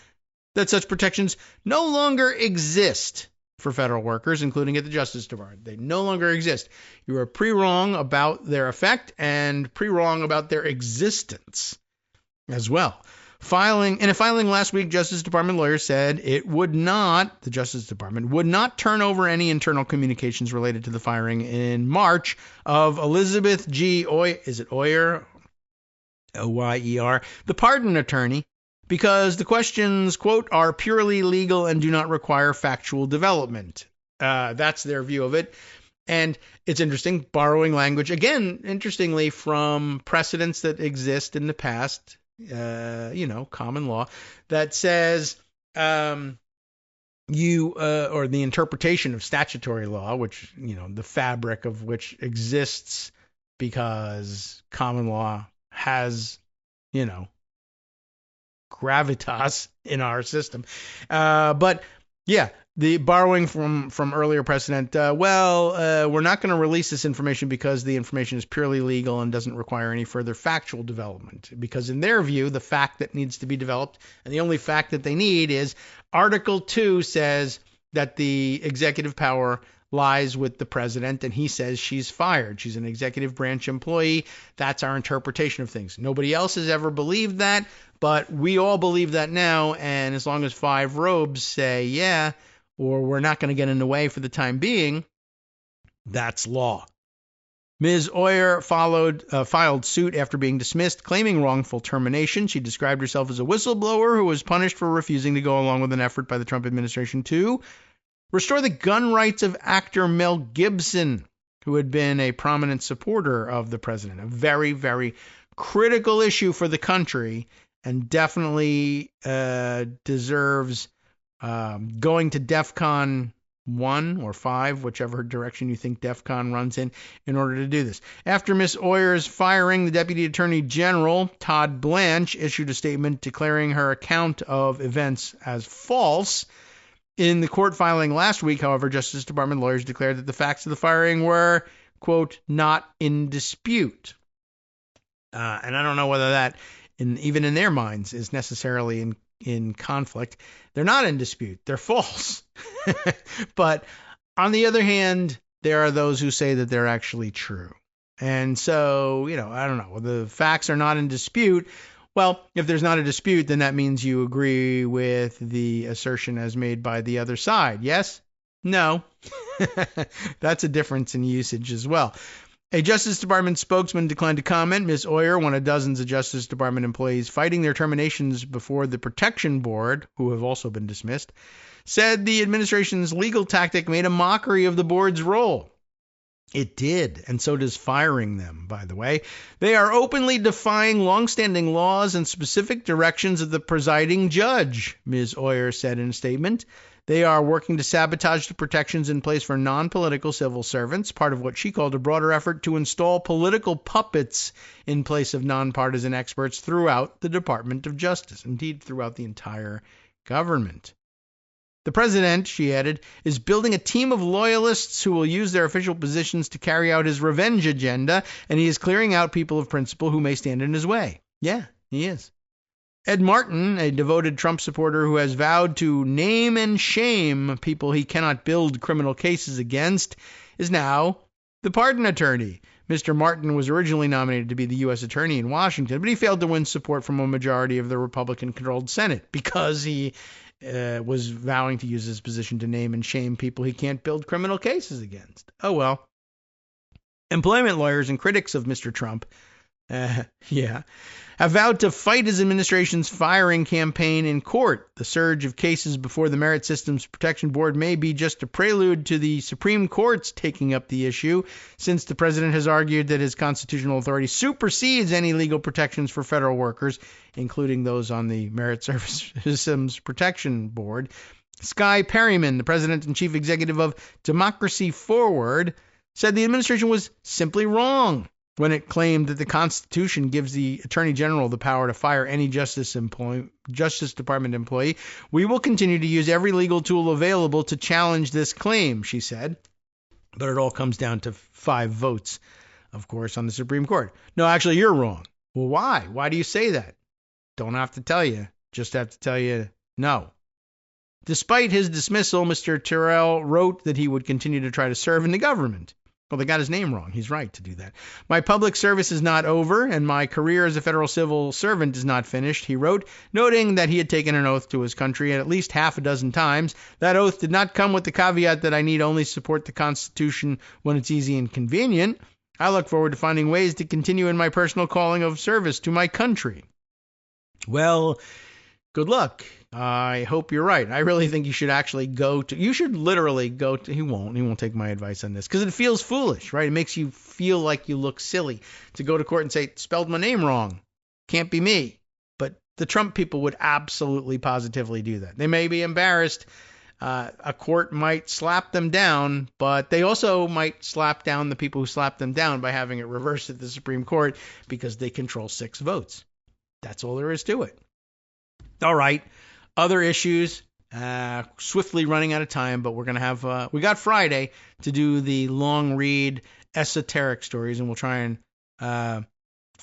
that such protections no longer exist for federal workers, including at the Justice Department. They no longer exist. You are pre-wrong about their effect and pre-wrong about their existence as well. In a filing last week, Justice Department lawyers said the Justice Department would not turn over any internal communications related to the firing in March of Elizabeth G. Oyer, O-Y-E-R, the pardon attorney, because the questions, quote, are purely legal and do not require factual development. That's their view of it. And it's interesting, borrowing language, again, interestingly, from precedents that exist in the past, common law, that says or the interpretation of statutory law, which, the fabric of which exists because common law has, gravitas in our system. But yeah, the borrowing from earlier precedent, we're not going to release this information because the information is purely legal and doesn't require any further factual development. Because in their view, the fact that needs to be developed, and the only fact that they need is Article 2 says that the executive power lies with the president, and he says she's fired. She's an executive branch employee. That's our interpretation of things. Nobody else has ever believed that, but we all believe that now, and as long as 5 robes say, yeah, or we're not going to get in the way for the time being, that's law. Ms. Oyer filed suit after being dismissed, claiming wrongful termination. She described herself as a whistleblower who was punished for refusing to go along with an effort by the Trump administration to restore the gun rights of actor Mel Gibson, who had been a prominent supporter of the president. A very, very critical issue for the country, and definitely deserves going to DEFCON 1 or 5, whichever direction you think DEFCON runs in order to do this. After Ms. Oyer's firing, the Deputy Attorney General, Todd Blanche, issued a statement declaring her account of events as false. In the court filing last week, however, Justice Department lawyers declared that the facts of the firing were, quote, not in dispute. And I don't know whether that, even in their minds, is necessarily in conflict. They're not in dispute. They're false. But on the other hand, there are those who say that they're actually true. And so, I don't know. The facts are not in dispute. Well, if there's not a dispute, then that means you agree with the assertion as made by the other side. Yes? No. That's a difference in usage as well. A Justice Department spokesman declined to comment. Ms. Oyer, one of dozens of Justice Department employees fighting their terminations before the Protection Board, who have also been dismissed, said the administration's legal tactic made a mockery of the board's role. It did, and so does firing them, by the way. They are openly defying longstanding laws and specific directions of the presiding judge, Ms. Oyer said in a statement. They are working to sabotage the protections in place for non-political civil servants, part of what she called a broader effort to install political puppets in place of nonpartisan experts throughout the Department of Justice, indeed throughout the entire government. The president, she added, is building a team of loyalists who will use their official positions to carry out his revenge agenda, and he is clearing out people of principle who may stand in his way. Yeah, he is. Ed Martin, a devoted Trump supporter who has vowed to name and shame people he cannot build criminal cases against, is now the pardon attorney. Mr. Martin was originally nominated to be the U.S. attorney in Washington, but he failed to win support from a majority of the Republican-controlled Senate because he was vowing to use his position to name and shame people he can't build criminal cases against. Oh, well. Employment lawyers and critics of Mr. Trump have vowed to fight his administration's firing campaign in court. The surge of cases before the Merit Systems Protection Board may be just a prelude to the Supreme Court's taking up the issue, since the president has argued that his constitutional authority supersedes any legal protections for federal workers, including those on the Merit Systems Protection Board. Sky Perryman, the president and chief executive of Democracy Forward, said the administration was simply wrong when it claimed that the Constitution gives the Attorney General the power to fire any Justice Department employee. We will continue to use every legal tool available to challenge this claim, she said. But it all comes down to 5 votes, of course, on the Supreme Court. No, actually, you're wrong. Well, why? Why do you say that? Don't have to tell you. Just have to tell you no. Despite his dismissal, Mr. Terrell wrote that he would continue to try to serve in the government. Well, they got his name wrong. He's right to do that. My public service is not over, and my career as a federal civil servant is not finished, he wrote, noting that he had taken an oath to his country at least half a dozen times. That oath did not come with the caveat that I need only support the Constitution when it's easy and convenient. I look forward to finding ways to continue in my personal calling of service to my country. Well, good luck. I hope you're right. I really think you should literally go to, he won't take my advice on this because it feels foolish, right? It makes you feel like you look silly to go to court and say, spelled my name wrong. Can't be me. But the Trump people would absolutely positively do that. They may be embarrassed. A court might slap them down, but they also might slap down the people who slapped them down by having it reversed at the Supreme Court because they control 6 votes. That's all there is to it. All right. Other issues, swiftly running out of time, but we're going to have, we got Friday to do the long read esoteric stories, and we'll try and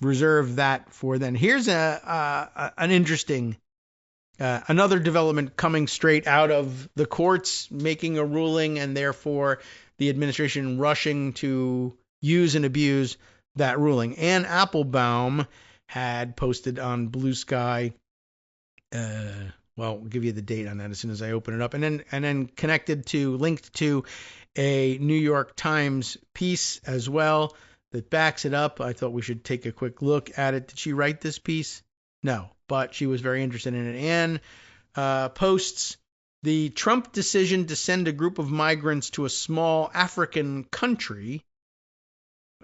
reserve that for then. Here's an interesting, another development coming straight out of the courts making a ruling, and therefore the administration rushing to use and abuse that ruling. Ann Applebaum had posted on Blue Sky, well, we'll give you the date on that as soon as I open it up. And then linked to a New York Times piece as well that backs it up. I thought we should take a quick look at it. Did she write this piece? No, but she was very interested in it. Anne posts, the Trump decision to send a group of migrants to a small African country,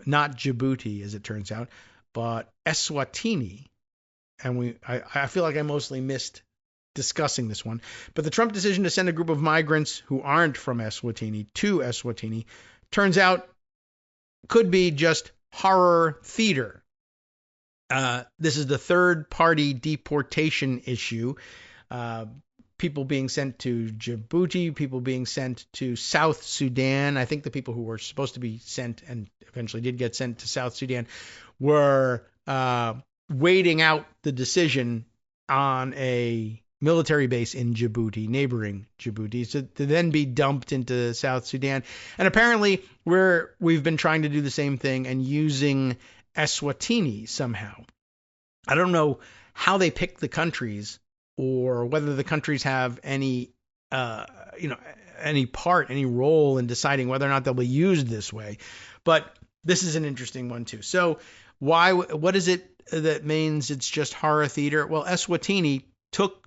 not Djibouti, as it turns out, but Eswatini. And I feel like I mostly missed discussing this one, but the Trump decision to send a group of migrants who aren't from Eswatini to Eswatini turns out could be just horror theater. This is the third-party deportation issue. People being sent to Djibouti, people being sent to South Sudan. I think the people who were supposed to be sent and eventually did get sent to South Sudan were waiting out the decision on a military base in Djibouti, neighboring Djibouti, so to then be dumped into South Sudan. And apparently we've been trying to do the same thing and using Eswatini somehow. I don't know how they pick the countries or whether the countries have any role in deciding whether or not they'll be used this way. But this is an interesting one too. So what is it that means it's just horror theater? Well, Eswatini took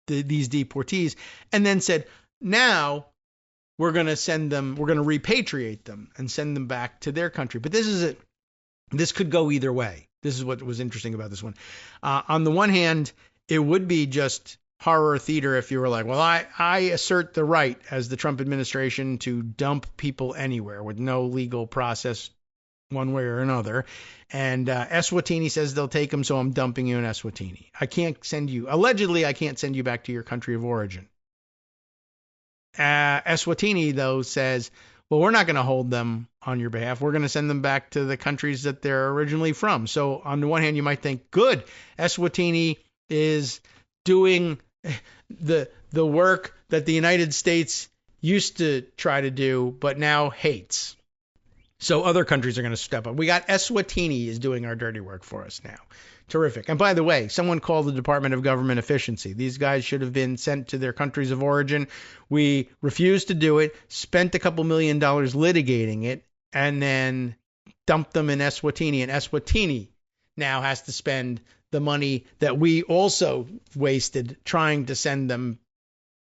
these deportees and then said, now we're going to repatriate them and send them back to their country. But this could go either way. This is what was interesting about this one. On the one hand, it would be just horror theater if you were like, well, I assert the right as the Trump administration to dump people anywhere with no legal process one way or another. And Eswatini says they'll take them, so I'm dumping you in Eswatini. Allegedly, I can't send you back to your country of origin. Eswatini, though, says, well, we're not going to hold them on your behalf. We're going to send them back to the countries that they're originally from. So on the one hand, you might think, good, Eswatini is doing the work that the United States used to try to do, but now hates. So other countries are going to step up. We got Eswatini is doing our dirty work for us now. Terrific. And by the way, someone called the Department of Government Efficiency. These guys should have been sent to their countries of origin. We refused to do it, spent a couple $1 million litigating it, and then dumped them in Eswatini. And Eswatini now has to spend the money that we also wasted trying to send them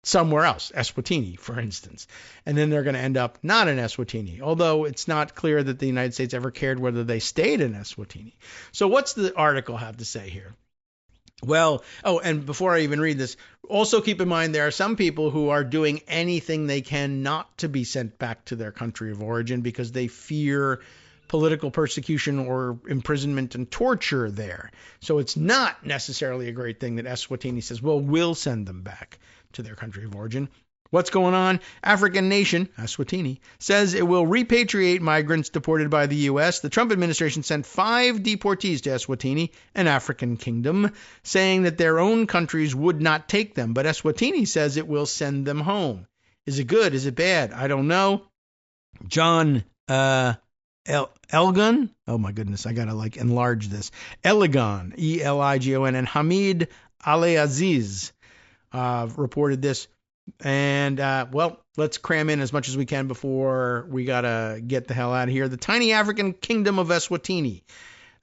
somewhere else, Eswatini, for instance. And then they're going to end up not in Eswatini, although it's not clear that the United States ever cared whether they stayed in Eswatini. So what's the article have to say here? Well, and before I even read this, also keep in mind there are some people who are doing anything they can not to be sent back to their country of origin because they fear political persecution or imprisonment and torture there. So it's not necessarily a great thing that Eswatini says, well, we'll send them back to their country of origin. What's going on? African nation, Eswatini, says it will repatriate migrants deported by the U.S. The Trump administration sent 5 deportees to Eswatini, an African kingdom, saying that their own countries would not take them. But Eswatini says it will send them home. Is it good? Is it bad? I don't know. John Elgon. Oh my goodness, I gotta enlarge this. Eligon, Eligon, and Hamid Alaziz reported this. And let's cram in as much as we can before we gotta get the hell out of here. The tiny African kingdom of Eswatini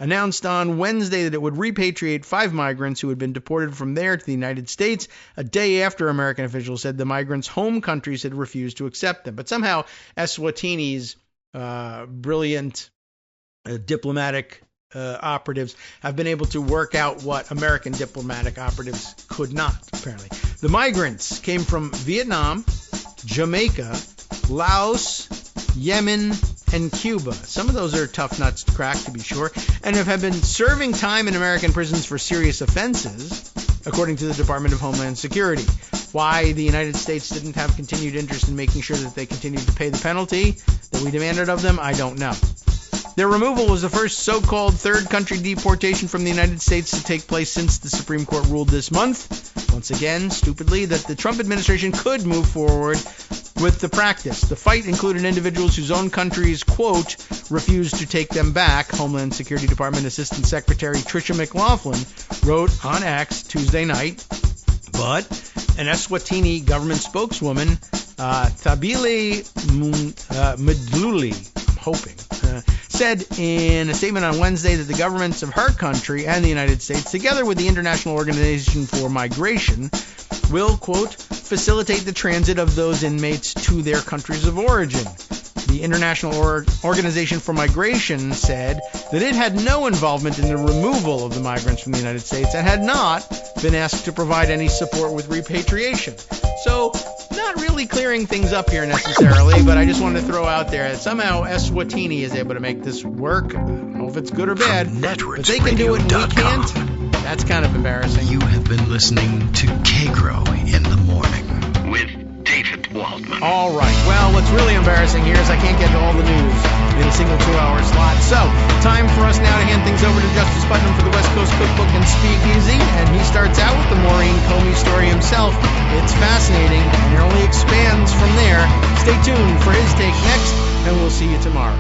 announced on Wednesday that it would repatriate 5 migrants who had been deported from there to the United States a day after American officials said the migrants' home countries had refused to accept them. But somehow Eswatini's brilliant diplomatic operatives have been able to work out what American diplomatic operatives could not, apparently. The migrants came from Vietnam, Jamaica, Laos, Yemen, and Cuba. Some of those are tough nuts to crack, to be sure, and have been serving time in American prisons for serious offenses, according to the Department of Homeland Security. Why the United States didn't have continued interest in making sure that they continued to pay the penalty that we demanded of them, I don't know. Their removal was the first so-called third country deportation from the United States to take place since the Supreme Court ruled this month, once again, stupidly, that the Trump administration could move forward with the practice. The fight included individuals whose own countries, quote, refused to take them back. Homeland Security Department Assistant Secretary Tricia McLaughlin wrote on X Tuesday night, but an Eswatini government spokeswoman, Thabile Mdluli, I'm hoping, said in a statement on Wednesday that the governments of her country and the United States, together with the International Organization for Migration, will, quote, facilitate the transit of those inmates to their countries of origin. The International Organization for Migration said that it had no involvement in the removal of the migrants from the United States and had not been asked to provide any support with repatriation. So, not really clearing things up here necessarily, but I just wanted to throw out there that somehow Eswatini is able to make this work. I don't know if it's good or bad, but they can do it and we can't. That's kind of embarrassing. You have been listening to Kagro in the morning with David Waldman. All right. Well, what's really embarrassing here is I can't get to all the news in a single 2-hour slot. So, time for us now to hand things over to Justice Putnam for the West Coast Cookbook and Speakeasy. And he starts out with the Maurene Comey story himself. It's fascinating, and it only expands from there. Stay tuned for his take next, and we'll see you tomorrow.